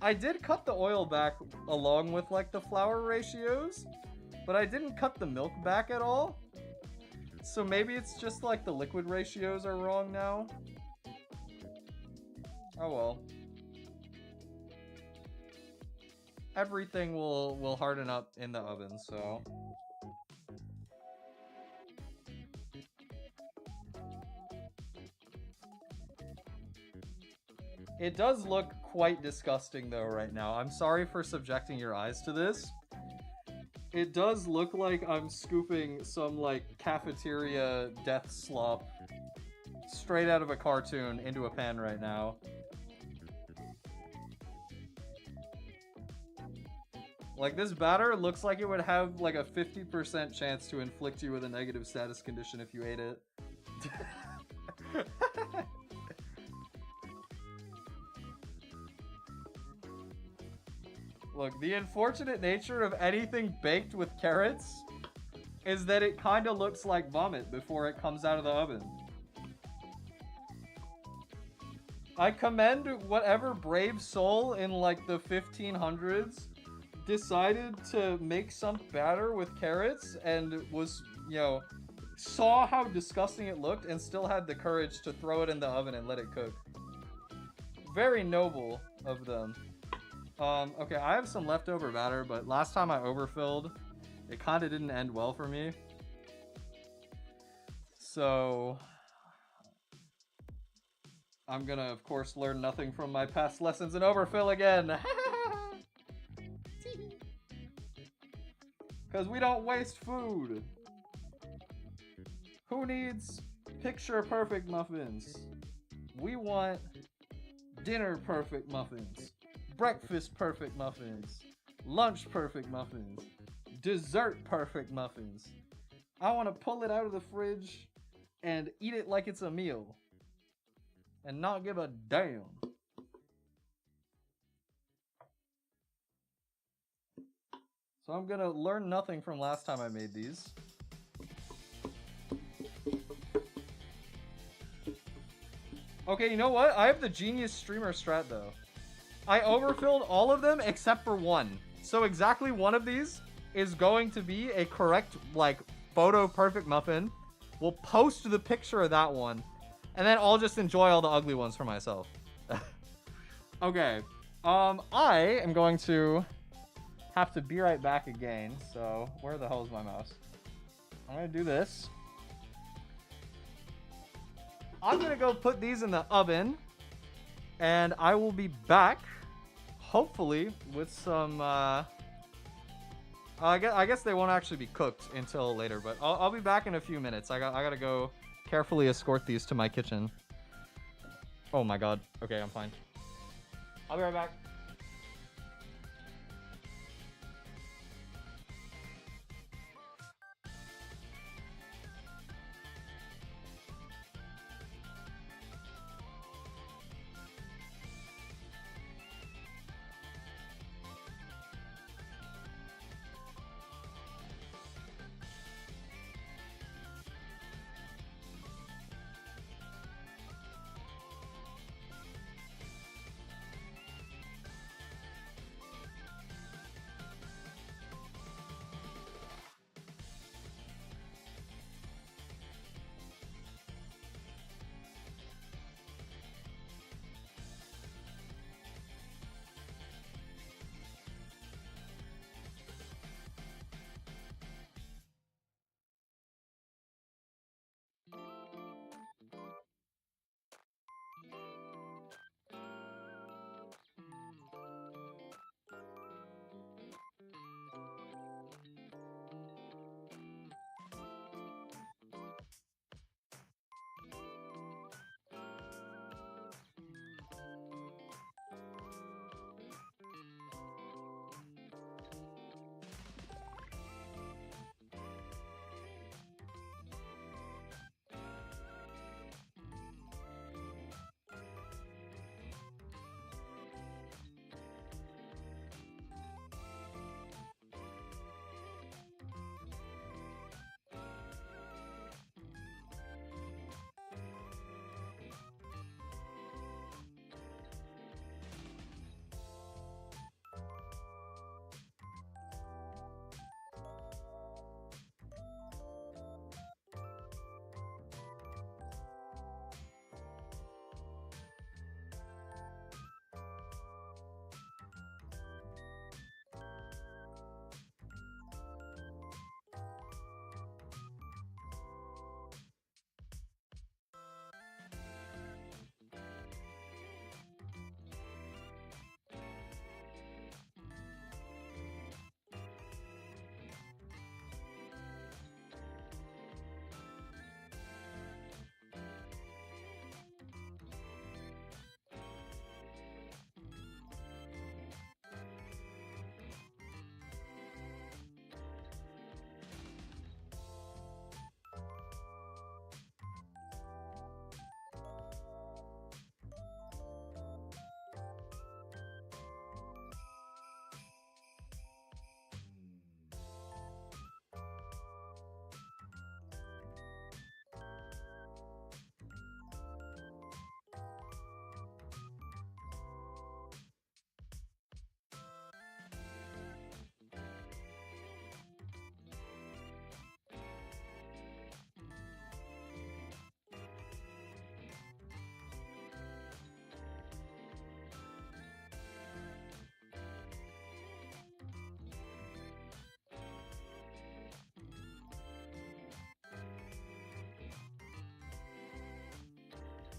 I did cut the oil back along with like the flour ratios, but I didn't cut the milk back at all. So maybe it's just like the liquid ratios are wrong now. Oh well. Everything will harden up in the oven, so. It does look quite disgusting though right now. I'm sorry for subjecting your eyes to this. It does look like I'm scooping some like cafeteria death slop straight out of a cartoon into a pan right now. Like, this batter looks like it would have like a 50% chance to inflict you with a negative status condition if you ate it. Look, the unfortunate nature of anything baked with carrots is that it kind of looks like vomit before it comes out of the oven. I commend whatever brave soul in like the 1500s decided to make some batter with carrots and was, you know, saw how disgusting it looked and still had the courage to throw it in the oven and let it cook. Very noble of them. Okay, I have some leftover batter, but last time I overfilled, it kind of didn't end well for me. So, I'm gonna, of course, learn nothing from my past lessons and overfill again. Because we don't waste food. Who needs picture-perfect muffins? We want dinner-perfect muffins. Breakfast-perfect muffins. Lunch-perfect muffins. Dessert-perfect muffins. I want to pull it out of the fridge and eat it like it's a meal. And not give a damn. So I'm gonna learn nothing from last time I made these. Okay, you know what? I have the genius streamer strat though. I overfilled all of them except for one. So exactly one of these is going to be a correct, like, photo perfect muffin. We'll post the picture of that one. And then I'll just enjoy all the ugly ones for myself. Okay. I am going to have to be right back again. So, where the hell is my mouse? I'm going to do this. I'm going to go put these in the oven. And I will be back, hopefully, with some... I guess they won't actually be cooked until later, but I'll be back in a few minutes. I gotta go carefully escort these to my kitchen. Oh my god. Okay, I'm fine. I'll be right back.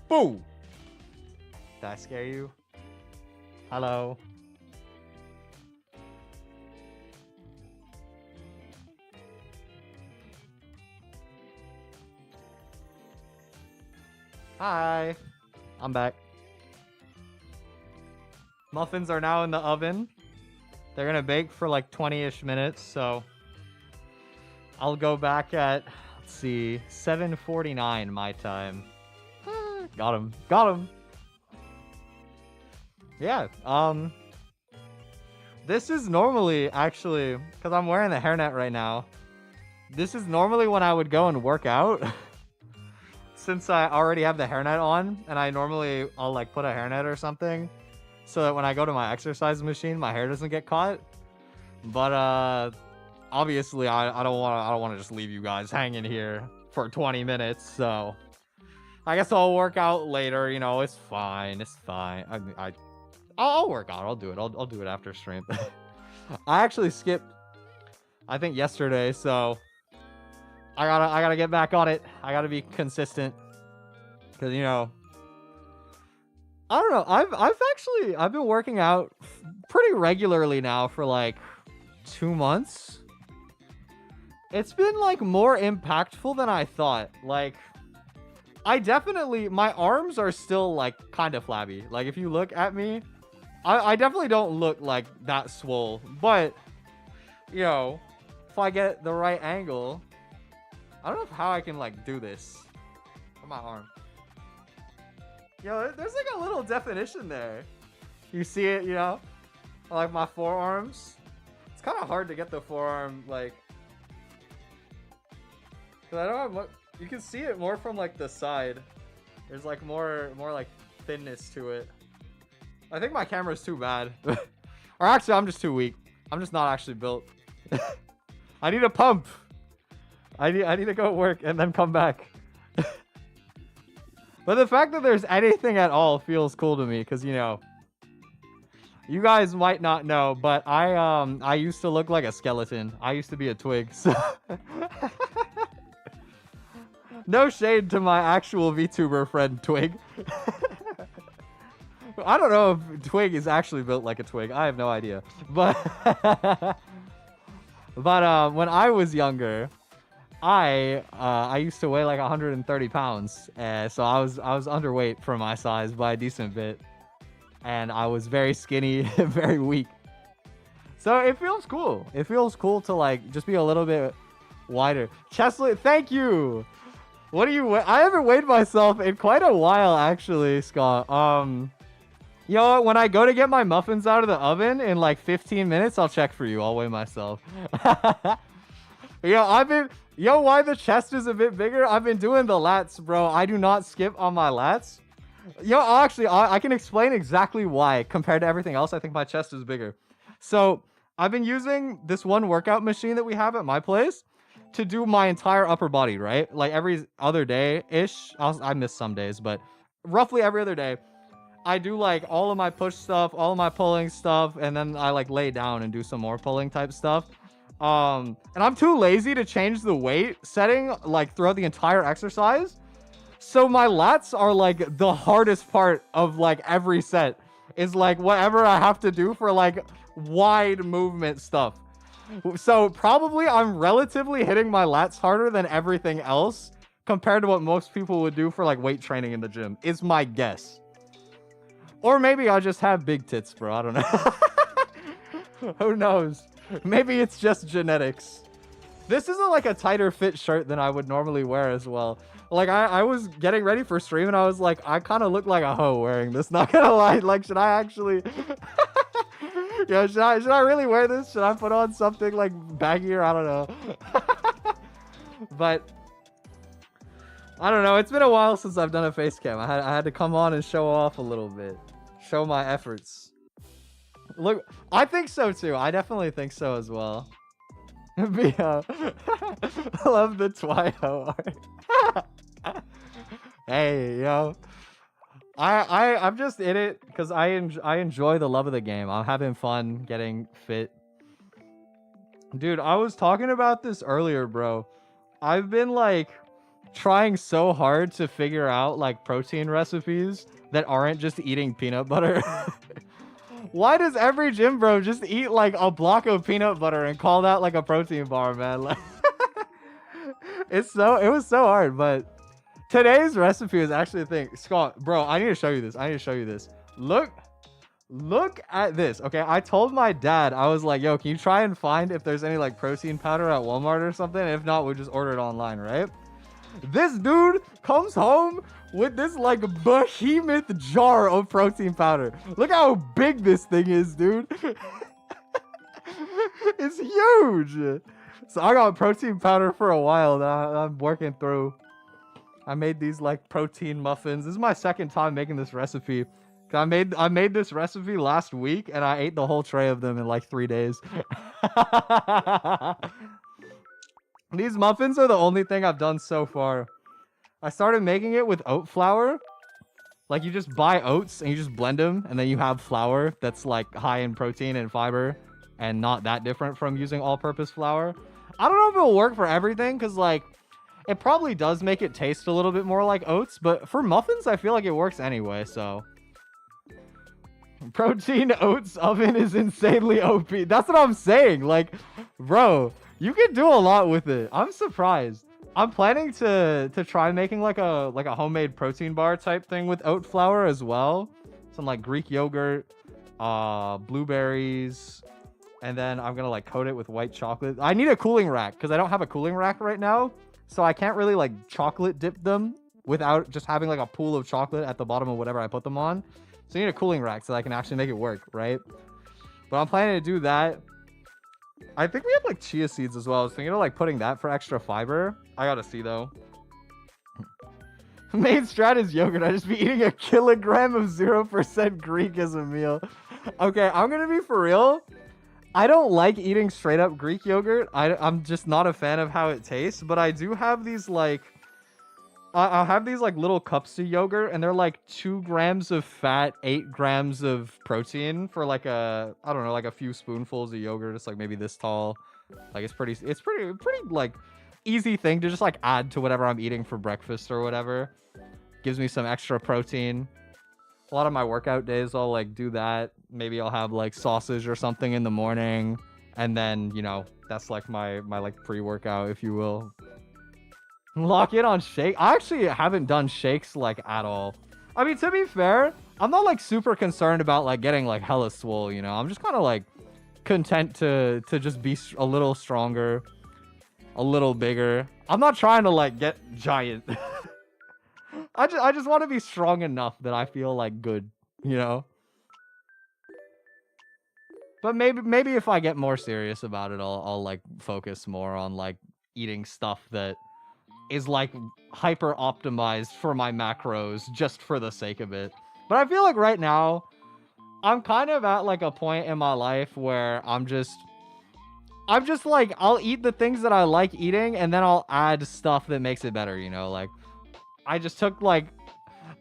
Boo! Did I scare you? Hello? Hi. I'm back. Muffins are now in the oven. They're gonna bake for like 20-ish minutes, so I'll go back at, let's see, 7:49 my time. Got him. Got him. Yeah, this is normally, actually, because I'm wearing the hairnet right now, this is normally when I would go and work out. Since I already have the hairnet on, and I'll like put a hairnet or something, so that when I go to my exercise machine, my hair doesn't get caught. But obviously, I don't want to just leave you guys hanging here for 20 minutes. So I guess I'll work out later. You know, it's fine. It's fine. I'll work out. I'll do it. I'll do it after stream. I actually skipped, I think, yesterday, so I gotta get back on it. I gotta be consistent, cause you know, I don't know. I've been working out pretty regularly now for like 2 months. It's been like more impactful than I thought. Like, my arms are still like kind of flabby. Like if you look at me, I definitely don't look like that swole. But you know, if I get the right angle. I don't know how I can like do this on my arm. Yo, there's like a little definition there. You see it, you know? Like my forearms. It's kind of hard to get the forearm like. Cause I don't have much. You can see it more from like the side. There's like more like thinness to it. I think my camera's too bad. Or actually, I'm just too weak. I'm just not actually built. I need a pump. I need to go work and then come back. But the fact that there's anything at all feels cool to me, because you know, you guys might not know, but I used to look like a skeleton. I used to be a twig. So no shade to my actual VTuber friend Twig. I don't know if Twig is actually built like a twig. I have no idea. But when I was younger, I used to weigh like 130 pounds, so I was underweight for my size by a decent bit, and I was very skinny, very weak. So it feels cool. It feels cool to like just be a little bit wider. Chesley, thank you. What do you weigh? I haven't weighed myself in quite a while, actually, Scott. You know what? When I go to get my muffins out of the oven in like 15 minutes, I'll check for you. I'll weigh myself. Yo, why the chest is a bit bigger? I've been doing the lats, bro. I do not skip on my lats. Yo, actually, I can explain exactly why. Compared to everything else, I think my chest is bigger. So, I've been using this one workout machine that we have at my place to do my entire upper body, right? Like every other day-ish. I miss some days, but roughly every other day, I do like all of my push stuff, all of my pulling stuff, and then I like lay down and do some more pulling type stuff. And I'm too lazy to change the weight setting like throughout the entire exercise. So my lats are like the hardest part of like every set is like whatever I have to do for like wide movement stuff. So probably I'm relatively hitting my lats harder than everything else compared to what most people would do for like weight training in the gym is my guess. Or maybe I just have big tits, bro. I don't know. Who knows? Maybe it's just genetics. This is like a tighter fit shirt than I would normally wear as well. Like I was getting ready for stream and I was like, I kind of look like a hoe wearing this. Not gonna lie. Like, should I actually? Yeah, should I really wear this? Should I put on something like baggier? I don't know. But I don't know. It's been a while since I've done a face cam. I had to come on and show off a little bit, show my efforts. Look, I think so too. I definitely think so as well. I love the TWI'DOL art. Hey, yo. I'm just in it because I enjoy the love of the game. I'm having fun getting fit. Dude, I was talking about this earlier, bro. I've been like trying so hard to figure out like protein recipes that aren't just eating peanut butter. Why does every gym bro just eat like a block of peanut butter and call that like a protein bar, man? Like, it was so hard, but today's recipe is actually a thing. Scott, bro, I need to show you this. I need to show you this. Look at this. Okay, I told my dad, I was like, yo, can you try and find if there's any like protein powder at Walmart or something? And if not, we'll just order it online, right? This dude comes home with this like behemoth jar of protein powder. Look how big this thing is, dude. It's huge. So I got protein powder for a while that I'm working through. I made these like protein muffins. This is my second time making this recipe. I made this recipe last week and I ate the whole tray of them in like 3 days. These muffins are the only thing I've done so far. I started making it with oat flour. Like you just buy oats and you just blend them and then you have flour that's like high in protein and fiber and not that different from using all-purpose flour. I don't know if it'll work for everything because like it probably does make it taste a little bit more like oats, but for muffins I feel like it works anyway, so. Protein oats oven is insanely OP. That's what I'm saying. Like, bro, you can do a lot with it. I'm surprised. I'm planning to try making like a homemade protein bar type thing with oat flour as well. Some like Greek yogurt, blueberries, and then I'm gonna like coat it with white chocolate. I need a cooling rack because I don't have a cooling rack right now, so I can't really like chocolate dip them without just having like a pool of chocolate at the bottom of whatever I put them on. So you need a cooling rack so I can actually make it work, right? But I'm planning to do that. I think we have like chia seeds as well. I was thinking of like putting that for extra fiber. I gotta see though. Main strat is yogurt. I just be eating a kilogram of 0% Greek as a meal. Okay, I'm gonna be for real. I don't like eating straight up Greek yogurt. I'm just not a fan of how it tastes. But I do have these like... I'll have these like little cups of yogurt and they're like 2 grams of fat, 8 grams of protein for like I don't know, like a few spoonfuls of yogurt. It's like maybe this tall. Like it's pretty like easy thing to just like add to whatever I'm eating for breakfast or whatever. Gives me some extra protein. A lot of my workout days I'll like do that. Maybe I'll have like sausage or something in the morning. And then, you know, that's like my like pre-workout, if you will. Lock in on shake. I actually haven't done shakes like at all. I mean, to be fair, I'm not like super concerned about like getting like hella swole, you know. I'm just kind of like content to just be a little stronger, a little bigger. I'm not trying to like get giant. I just want to be strong enough that I feel like good, you know. But maybe if I get more serious about it, I'll like focus more on like eating stuff that is like hyper optimized for my macros just for the sake of it. But I feel like right now I'm kind of at like a point in my life where I'm just like, I'll eat the things that I like eating and then I'll add stuff that makes it better, you know. Like I just took like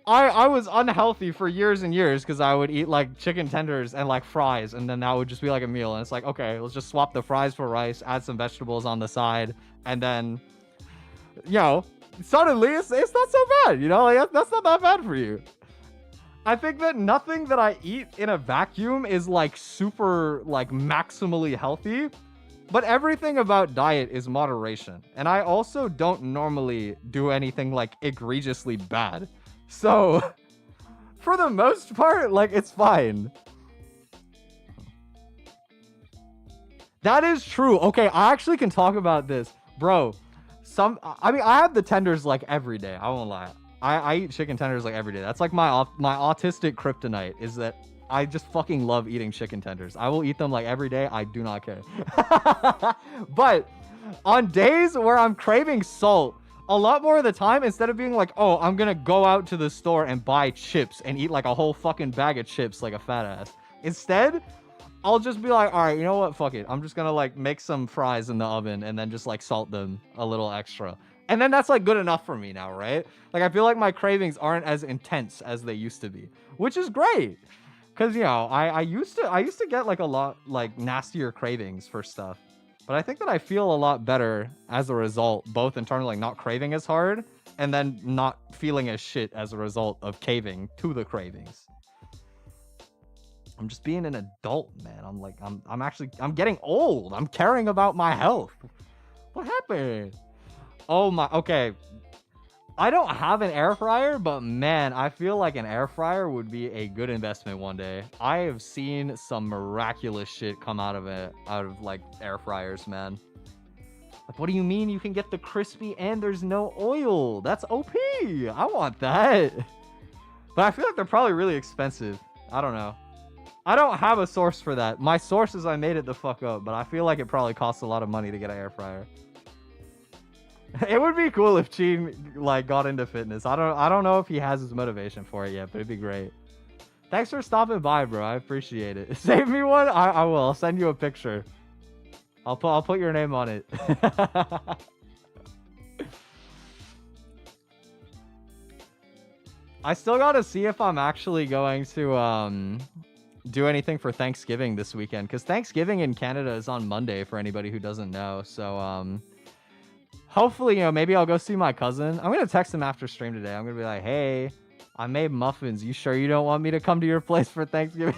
I was unhealthy for years and years because I would eat like chicken tenders and like fries, and then that would just be like a meal. And it's like, okay, let's just swap the fries for rice, add some vegetables on the side, and then, you know, suddenly it's not so bad, you know, like that's not that bad for you. I think that nothing that I eat in a vacuum is like super like maximally healthy, but everything about diet is moderation. And I also don't normally do anything like egregiously bad. So for the most part, like it's fine. That is true. Okay, I actually can talk about this, bro. I mean, I have the tenders like every day. I won't lie. I eat chicken tenders like every day. That's like my autistic kryptonite, is that I just fucking love eating chicken tenders. I will eat them like every day. I do not care. But on days where I'm craving salt, a lot more of the time, instead of being like, oh, I'm gonna go out to the store and buy chips and eat like a whole fucking bag of chips like a fat ass. Instead, I'll just be like, all right, you know what? Fuck it. I'm just gonna like make some fries in the oven and then just like salt them a little extra. And then that's like good enough for me now, right? Like I feel like my cravings aren't as intense as they used to be, which is great. Cause you know, I used to get like a lot like nastier cravings for stuff. But I think that I feel a lot better as a result, both in terms of like not craving as hard and then not feeling as shit as a result of caving to the cravings. I'm just being an adult, man. I'm getting old. I'm caring about my health. What happened? Oh my, okay. I don't have an air fryer, but man, I feel like an air fryer would be a good investment one day. I have seen some miraculous shit come out of it, like air fryers, man. Like, what do you mean you can get the crispy and there's no oil? That's OP. I want that. But I feel like they're probably really expensive. I don't know. I don't have a source for that. My source is I made it the fuck up, but I feel like it probably costs a lot of money to get an air fryer. It would be cool if Cheen like got into fitness. I don't know if he has his motivation for it yet, but it'd be great. Thanks for stopping by, bro. I appreciate it. Save me one. I will. I'll send you a picture. I'll put your name on it. I still gotta see if I'm actually going to do anything for Thanksgiving this weekend, because Thanksgiving in Canada is on Monday for anybody who doesn't know. So hopefully, you know, maybe I'll go see my cousin. I'm gonna text him after stream today. I'm gonna be like, hey, I made muffins. You sure you don't want me to come to your place for Thanksgiving?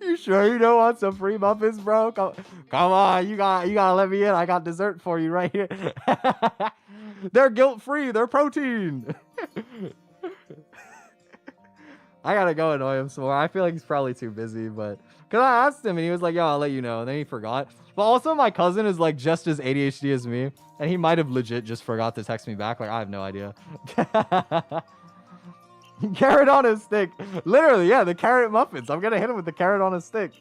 You sure you don't want some free muffins, bro? Come on, you gotta let me in. I got dessert for you right here. They're guilt-free. They're protein. I gotta go annoy him some more. I feel like he's probably too busy, but because I asked him and he was like, yo, I'll let you know. And then he forgot. But also my cousin is like just as ADHD as me. And he might have legit just forgot to text me back. Like, I have no idea. Carrot on a stick. Literally, yeah, the carrot muffins. I'm gonna hit him with the carrot on a stick.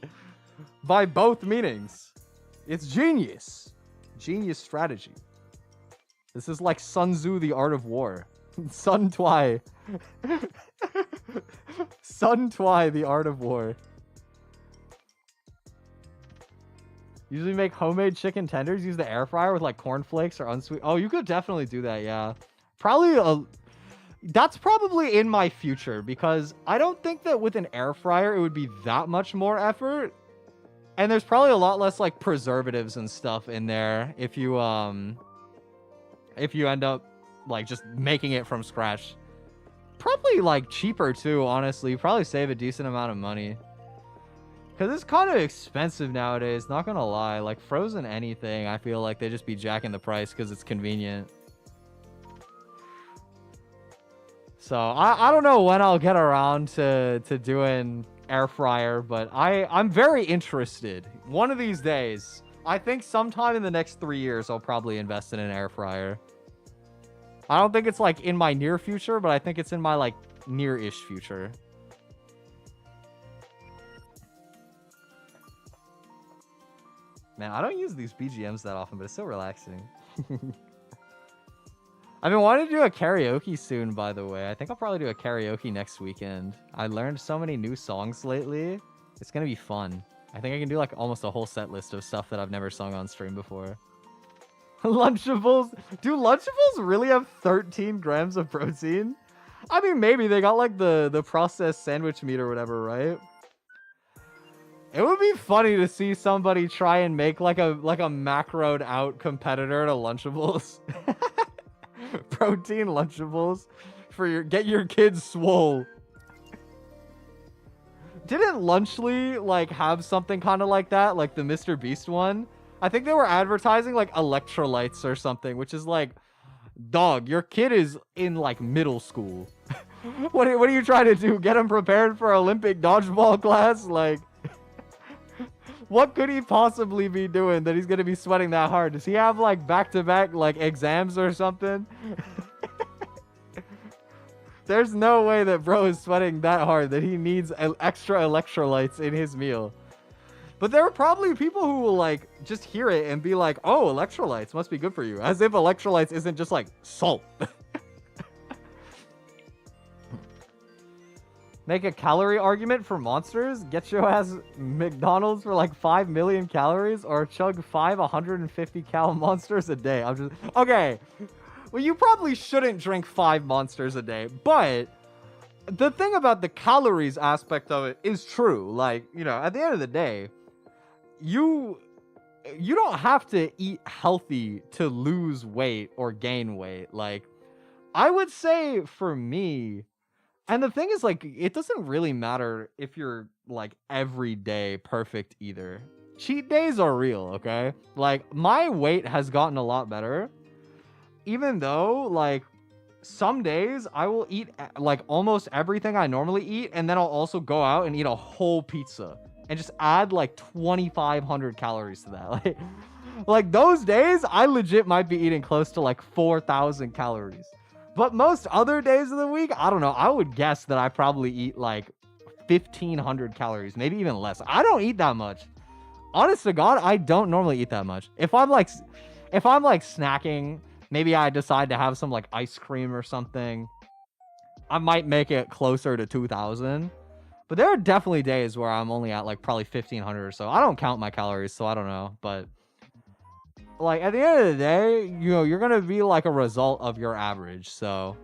By both meanings. It's genius. Genius strategy. This is like Sun Tzu, the art of war. Sun Twi. Sun Twi, the art of war. Usually make homemade chicken tenders. Use the air fryer with like cornflakes or unsweet. Oh, you could definitely do that, yeah. That's probably in my future, because I don't think that with an air fryer it would be that much more effort. And there's probably a lot less like preservatives and stuff in there if you end up like just making it from scratch. Probably like cheaper too, honestly. Probably save a decent amount of money. Because it's kind of expensive nowadays, not gonna lie. Like frozen anything, I feel like they just be jacking the price because it's convenient. So I don't know when I'll get around to doing air fryer, but I'm very interested. One of these days, I think sometime in the next 3 years, I'll probably invest in an air fryer. I don't think it's like in my near future, but I think it's in my like near-ish future. Man, I don't use these BGMs that often, but it's so relaxing. I've been wanting to do a karaoke soon, by the way. I think I'll probably do a karaoke next weekend. I learned so many new songs lately. It's gonna be fun. I think I can do like almost a whole set list of stuff that I've never sung on stream before. Lunchables? Do Lunchables really have 13 grams of protein? I mean, maybe they got like the processed sandwich meat or whatever, right? It would be funny to see somebody try and make like a macroed out competitor to Lunchables. Protein Lunchables for get your kids swole. Didn't Lunchly like have something kind of like that, like the Mr. Beast one? I think they were advertising like electrolytes or something, which is like, dog, your kid is in like middle school. What are you trying to do? Get him prepared for Olympic dodgeball class? Like, what could he possibly be doing that he's gonna be sweating that hard? Does he have like back-to-back like exams or something? There's no way that bro is sweating that hard that he needs extra electrolytes in his meal. But there are probably people who will like just hear it and be like, oh, electrolytes must be good for you. As if electrolytes isn't just like salt. Make a calorie argument for monsters? Get your ass McDonald's for like 5 million calories, or chug 5 150 cal monsters a day. I'm just... Okay. Well, you probably shouldn't drink 5 monsters a day, but the thing about the calories aspect of it is true. Like, you know, at the end of the day, you don't have to eat healthy to lose weight or gain weight. Like, I would say for me, and the thing is, like, it doesn't really matter if you're like everyday perfect either. Cheat days are real, okay? Like, my weight has gotten a lot better, even though, like, some days I will eat like almost everything I normally eat, and then I'll also go out and eat a whole pizza and just add like 2,500 calories to that. Like those days, I legit might be eating close to like 4,000 calories. But most other days of the week, I don't know. I would guess that I probably eat like 1,500 calories, maybe even less. I don't eat that much. Honest to God, I don't normally eat that much. If I'm like snacking, maybe I decide to have some like ice cream or something, I might make it closer to 2,000. But there are definitely days where I'm only at like probably 1,500 or so. I don't count my calories, so I don't know. But like at the end of the day, you know, you're gonna be like a result of your average. So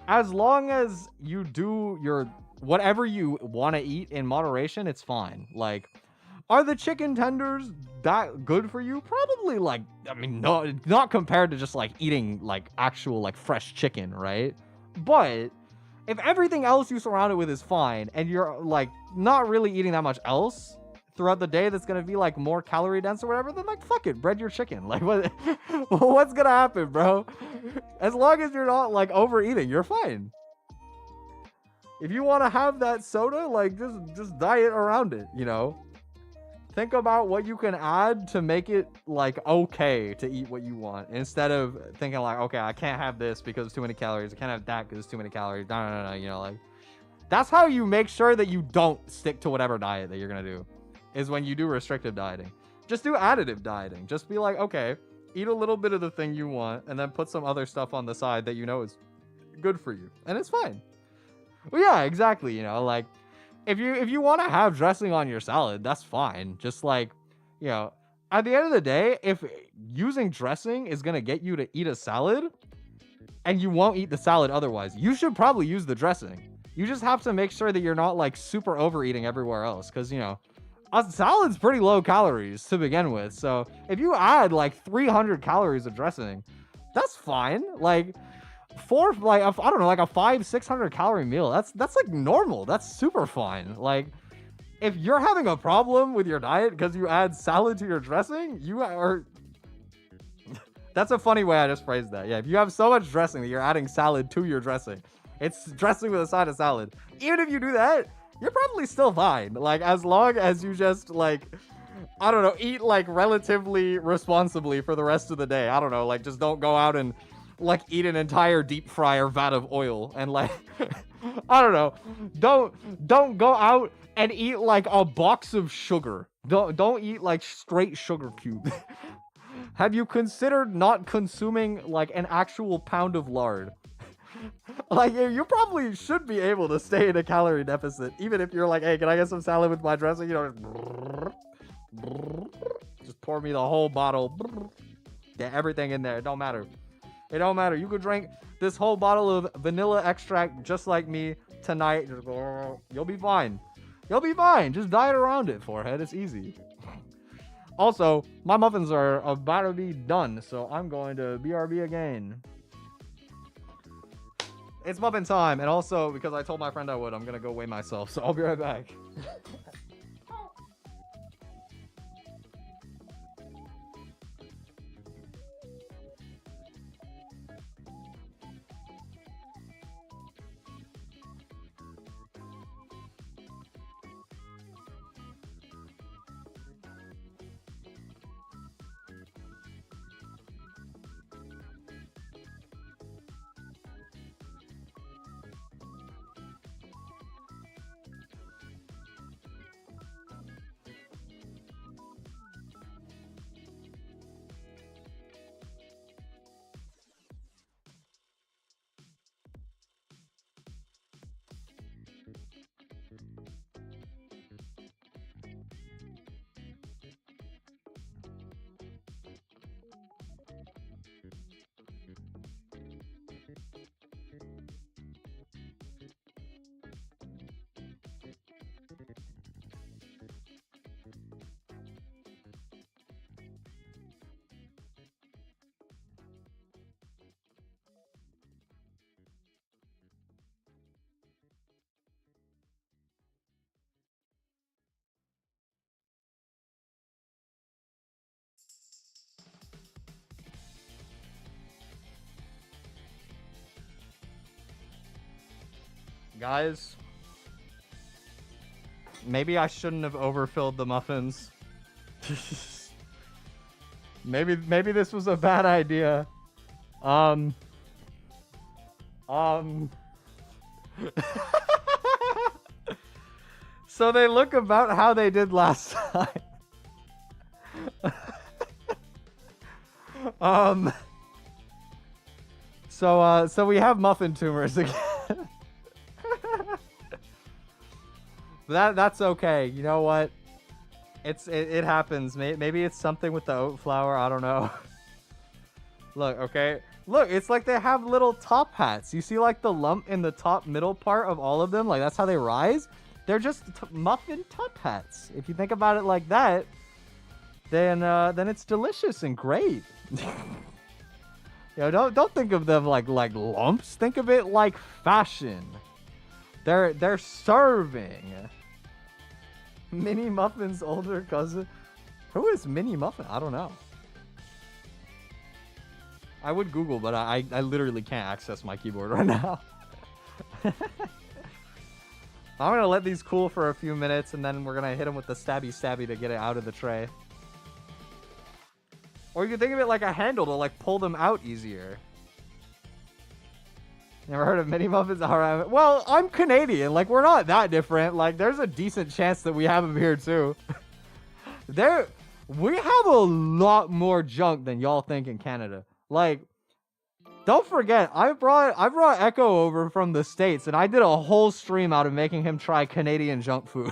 as long as you do your whatever you want to eat in moderation, it's fine. Like, are the chicken tenders that good for you? Probably. Like, I mean, no, not compared to just like eating like actual like fresh chicken, right? But if everything else you surround it with is fine, and you're like not really eating that much else throughout the day that's gonna be like more calorie dense or whatever, then like fuck it, bread your chicken. Like what what's gonna happen, bro? As long as you're not like overeating, you're fine. If you want to have that soda, like just diet around it, you know? Think about what you can add to make it like okay to eat what you want, instead of thinking like, okay, I can't have this because it's too many calories. I can't have that because it's too many calories. No. You know, like that's how you make sure that you don't stick to whatever diet that you're gonna do. Is when you do restrictive dieting. Just do additive dieting. Just be like, okay, eat a little bit of the thing you want, and then put some other stuff on the side that you know is good for you, and it's fine. Well, yeah, exactly. You know, like. If you want to have dressing on your salad, that's fine. Just like, you know, at the end of the day, if using dressing is going to get you to eat a salad and you won't eat the salad otherwise, you should probably use the dressing. You just have to make sure that you're not like super overeating everywhere else. Because, you know, a salad's pretty low calories to begin with. So if you add like 300 calories of dressing, that's fine. Like, for like I don't know, like a 500-600 calorie meal, that's like normal. That's super fine. Like if you're having a problem with your diet because you add salad to your dressing, you are that's a funny way I just phrased that. Yeah, if you have so much dressing that you're adding salad to your dressing, it's dressing with a side of salad. Even if you do that, you're probably still fine. Like as long as you just like, I don't know, eat like relatively responsibly for the rest of the day. I don't know, like just don't go out and like eat an entire deep fryer vat of oil and like I don't know, don't go out and eat like a box of sugar. Don't eat like straight sugar cubes. Have you considered not consuming like an actual pound of lard? Like you probably should be able to stay in a calorie deficit, even if you're like, hey, can I get some salad with my dressing? You know, just pour me the whole bottle. Get everything in there. It don't matter. It don't matter. You could drink this whole bottle of vanilla extract just like me tonight. Just go, you'll be fine. You'll be fine. Just diet around it, forehead. It's easy. Also, my muffins are about to be done, so I'm going to BRB again. It's muffin time, and also because I told my friend I would, I'm going to go weigh myself, so I'll be right back. Guys, maybe I shouldn't have overfilled the muffins. maybe this was a bad idea. So they look about how they did last time. So we have muffin tumors again. That's okay. You know what? It happens. Maybe it's something with the oat flour. I don't know. Look, okay. Look, it's like they have little top hats. You see like the lump in the top middle part of all of them? Like that's how they rise. They're just muffin top hats. If you think about it like that, then it's delicious and great. You know, don't think of them like lumps. Think of it like fashion. They're serving. Mini Muffin's older cousin. Who is Mini Muffin? I don't know. I would Google, but I literally can't access my keyboard right now. I'm gonna let these cool for a few minutes, and then we're gonna hit them with the stabby to get it out of the tray. Or you can think of it like a handle to like pull them out easier. Never heard of Mini Muffins? Alright. Well, I'm Canadian. Like, we're not that different. Like, there's a decent chance that we have them here, too. We have a lot more junk than y'all think in Canada. Like, don't forget, I brought Echo over from the States, and I did a whole stream out of making him try Canadian junk food.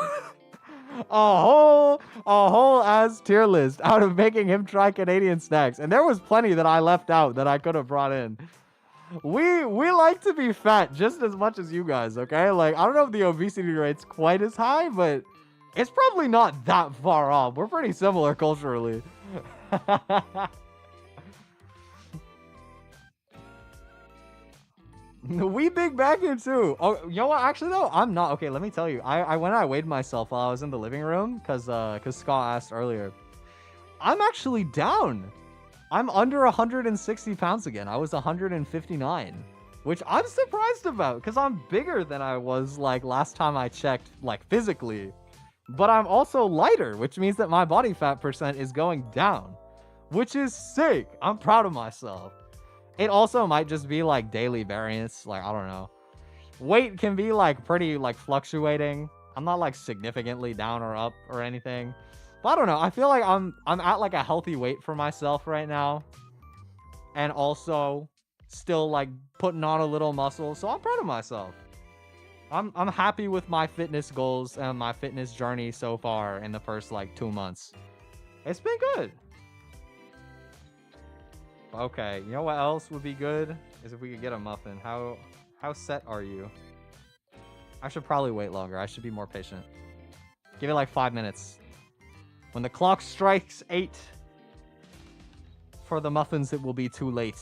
a whole ass tier list out of making him try Canadian snacks. And there was plenty that I left out that I could have brought in. We like to be fat just as much as you guys, okay? Like, I don't know if the obesity rate's quite as high, but it's probably not that far off. We're pretty similar culturally. We big back here too. Oh, you know what? Actually, though, I'm not. Okay, let me tell you. I went and I weighed myself while I was in the living room because Scott asked earlier. I'm actually down. I'm under 160 pounds again. I was 159, which I'm surprised about because I'm bigger than I was like last time I checked, like physically. But I'm also lighter, which means that my body fat percent is going down, which is sick. I'm proud of myself. It also might just be like daily variance. Like, I don't know. Weight can be like pretty like fluctuating. I'm not like significantly down or up or anything. But I don't know. I feel like I'm at like a healthy weight for myself right now. And also still like putting on a little muscle. So I'm proud of myself. I'm happy with my fitness goals and my fitness journey so far in the first like 2 months. It's been good. Okay, you know what else would be good? Is if we could get a muffin. How set are you? I should probably wait longer. I should be more patient. Give it like 5 minutes. When the clock strikes 8, for the muffins, it will be too late.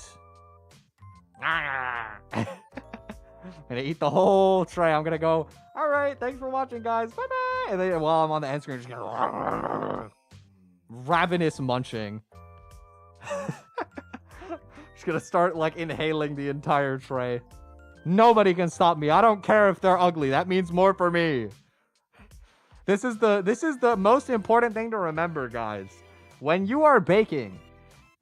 I'm gonna eat the whole tray. I'm gonna go, all right, thanks for watching, guys. Bye-bye. And then while I'm on the end screen, just gonna ravenous munching. Just gonna start, like, inhaling the entire tray. Nobody can stop me. I don't care if they're ugly. That means more for me. This is the most important thing to remember, guys. When you are baking,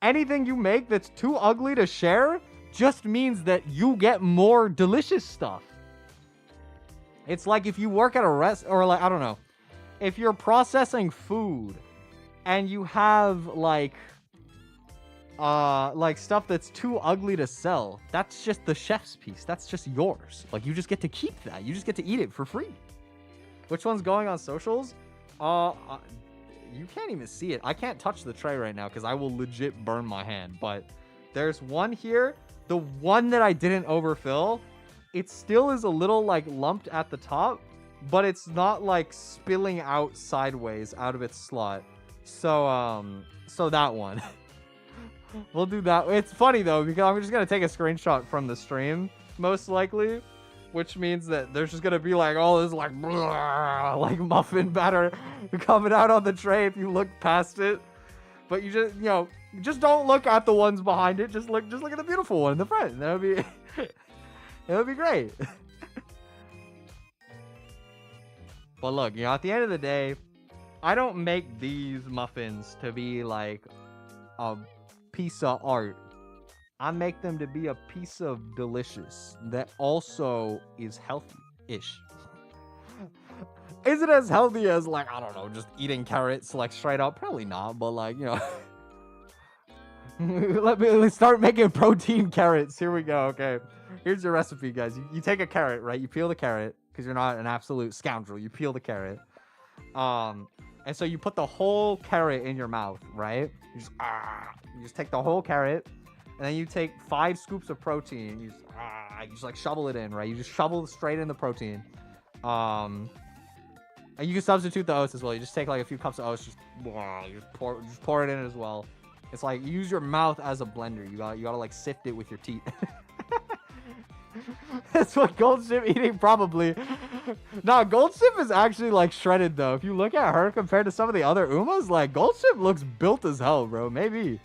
anything you make that's too ugly to share just means that you get more delicious stuff. It's like if you work at a or like, I don't know, if you're processing food and you have like stuff that's too ugly to sell, that's just the chef's piece. That's just yours. Like, you just get to keep that. You just get to eat it for free. Which one's going on socials? You can't even see it. I can't touch the tray right now because I will legit burn my hand. But there's one here. The one that I didn't overfill, it still is a little like lumped at the top, but it's not like spilling out sideways out of its slot. So that one. We'll do that. It's funny though, because I'm just gonna take a screenshot from the stream, most likely. Which means that there's just gonna be like all this like muffin batter coming out on the tray if you look past it. But you just, you know, just don't look at the ones behind it. Just look at the beautiful one in the front. That'll be it'll be great. But look, you know, at the end of the day, I don't make these muffins to be like a piece of art. I make them to be a piece of delicious that also is healthy-ish. Is it as healthy as, like, I don't know, just eating carrots, like, straight up? Probably not, but, like, you know. Let's start making protein carrots. Here we go, okay. Here's your recipe, guys. You take a carrot, right? You peel the carrot, because you're not an absolute scoundrel. You peel the carrot. And so you put the whole carrot in your mouth, right? You just take the whole carrot, and then you take 5 scoops of protein. You just like shovel it in, right? You just shovel straight in the protein. And you can substitute the oats as well. You just take like a few cups of oats, just pour it in as well. It's like use your mouth as a blender. You gotta like sift it with your teeth. That's what Gold Ship eating probably. Nah, Gold Ship is actually like shredded though. If you look at her compared to some of the other Umas, like Gold Ship looks built as hell, bro. Maybe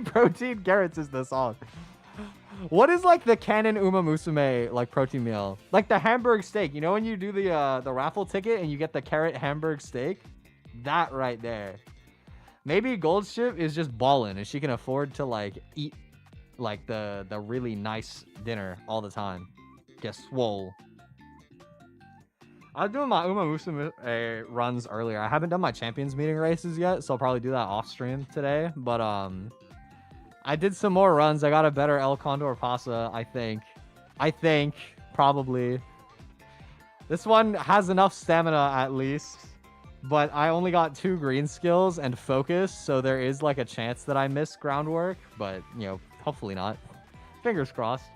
protein carrots is the sauce. What is like the canon Uma Musume like protein meal? Like the Hamburg steak. You know when you do the raffle ticket and you get the carrot Hamburg steak? That right there. Maybe Gold Ship is just ballin' and she can afford to like eat like the really nice dinner all the time. Get swole. I was doing my Uma Musume runs earlier. I haven't done my champions meeting races yet, so I'll probably do that off stream today. But I did some more runs. I got a better El Condor Pasa, I think, probably. This one has enough stamina at least, but I only got 2 green skills and focus, so there is like a chance that I miss groundwork, but you know, hopefully not. Fingers crossed.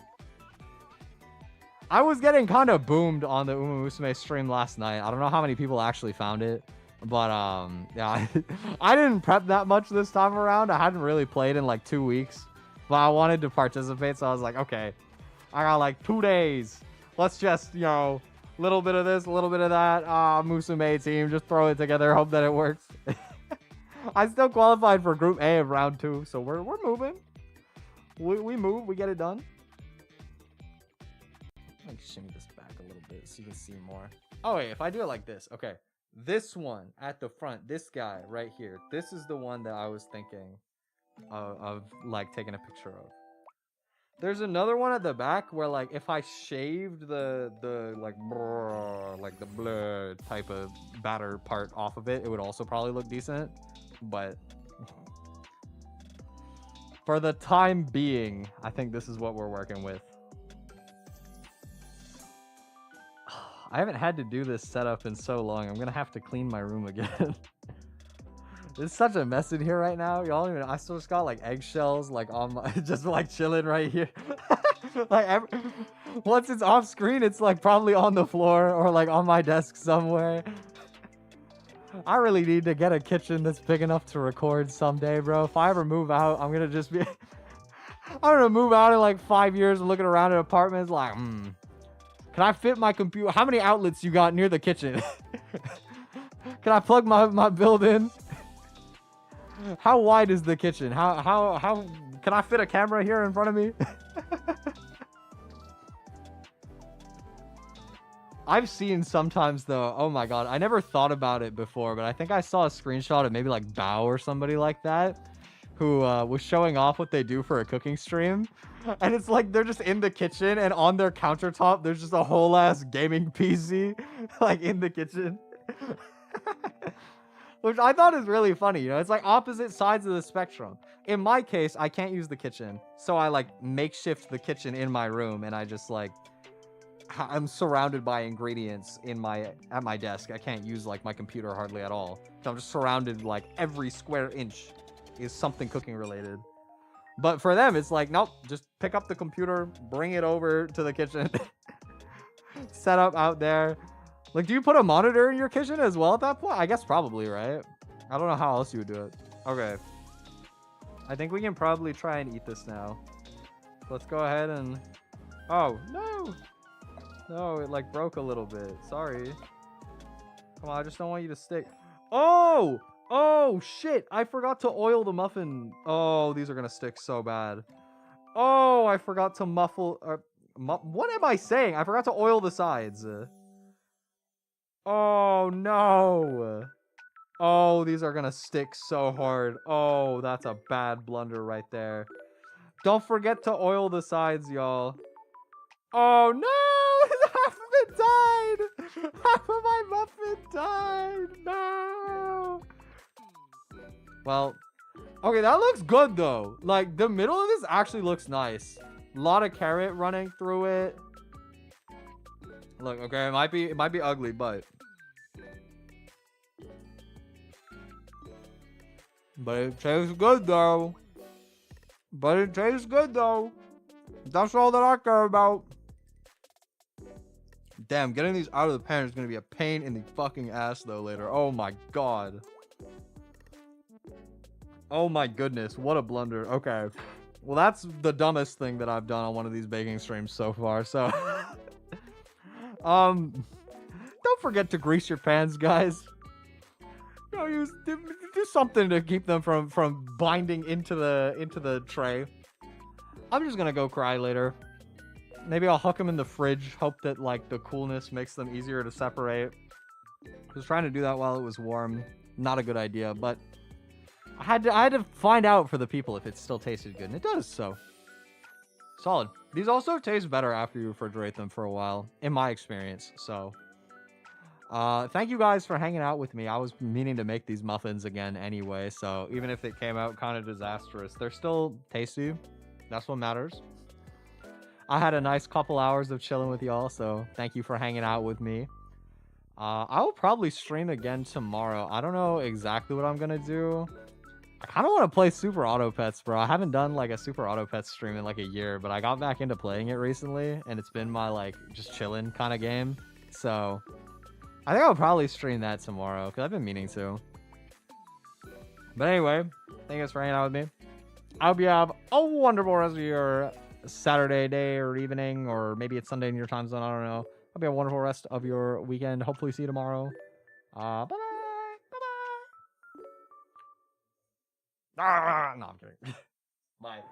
I was getting kind of boomed on the Uma Musume stream last night. I don't know how many people actually found it. But, yeah, I didn't prep that much this time around. I hadn't really played in, like, 2 weeks. But I wanted to participate, so I was like, okay. I got, like, 2 days. Let's just, you know, a little bit of this, a little bit of that. Musume team, just throw it together, hope that it works. I still qualified for Group A of Round 2, so we're moving. We move, we get it done. Let me shimmy this back a little bit so you can see more. Oh, wait, if I do it like this, okay. This one at the front, this guy right here, this is the one that I was thinking of like taking a picture of. There's another one at the back where like if I shaved the like the blood type of batter part off of it, it would also probably look decent. But for the time being, I think this is what we're working with. I haven't had to do this setup in so long. I'm gonna have to clean my room again. It's such a mess in here right now. Y'all even I still just got like eggshells like on my just like chilling right here. Like once it's off screen, it's like probably on the floor or like on my desk somewhere. I really need to get a kitchen that's big enough to record someday, bro. If I ever move out, I'm gonna just be I'm gonna move out in like 5 years and looking around at apartments like can I fit my computer? How many outlets you got near the kitchen? Can I plug my build in? How wide is the kitchen? How can I fit a camera here in front of me? I've seen sometimes though, oh my god, I never thought about it before, but I think I saw a screenshot of maybe like Bao or somebody like that who was showing off what they do for a cooking stream. And it's like they're just in the kitchen and on their countertop there's just a whole ass gaming PC like in the kitchen. Which I thought is really funny, you know? It's like opposite sides of the spectrum. In my case, I can't use the kitchen, so I like makeshift the kitchen in my room and I just like I'm surrounded by ingredients at my desk. I can't use like my computer hardly at all. So I'm just surrounded like every square inch is something cooking related. But for them, it's like, nope, just pick up the computer, bring it over to the kitchen, set up out there. Like, do you put a monitor in your kitchen as well at that point? I guess probably, right? I don't know how else you would do it. Okay. I think we can probably try and eat this now. Let's go ahead and... Oh, no! No, it like broke a little bit. Sorry. Come on, I just don't want you to stick. Oh! Oh, shit. I forgot to oil the muffin. Oh, these are going to stick so bad. Oh, I forgot to muffle... what am I saying? I forgot to oil the sides. Oh, no. Oh, these are gonna stick so hard. Oh, that's a bad blunder right there. Don't forget to oil the sides, y'all. Oh, no! Half of it died! Half of my muffin died! No! Well, okay, that looks good, though. Like, the middle of this actually looks nice. A lot of carrot running through it. Look, okay, it might be ugly, but it tastes good, though. But it tastes good, though. That's all that I care about. Damn, getting these out of the pan is going to be a pain in the fucking ass, though, later. Oh, my God. Oh, my goodness. What a blunder. Okay. Well, that's the dumbest thing that I've done on one of these baking streams so far, so... Don't forget to grease your pans, guys. You know, do something to keep them from binding into the tray. I'm just gonna go cry later. Maybe I'll huck them in the fridge. Hope that like the coolness makes them easier to separate. I was trying to do that while it was warm. Not a good idea, but I had to find out for the people if it still tasted good, and it does. So solid. These also taste better after you refrigerate them for a while, in my experience. So. Thank you guys for hanging out with me. I was meaning to make these muffins again anyway, so even if it came out kind of disastrous, they're still tasty. That's what matters. I had a nice couple hours of chilling with y'all, so thank you for hanging out with me. I will probably stream again tomorrow. I don't know exactly what I'm gonna do. I kind of want to play Super Auto Pets, bro. I haven't done like a Super Auto Pets stream in like a year, but I got back into playing it recently, and it's been my like just chilling kind of game. So I think I'll probably stream that tomorrow, because I've been meaning to. But anyway, thank you guys for hanging out with me. I hope you have a wonderful rest of your Saturday day or evening, or maybe it's Sunday in your time zone, I don't know. Hope you have a wonderful rest of your weekend. Hopefully see you tomorrow. Bye-bye. Bye-bye. No, I'm kidding. Bye.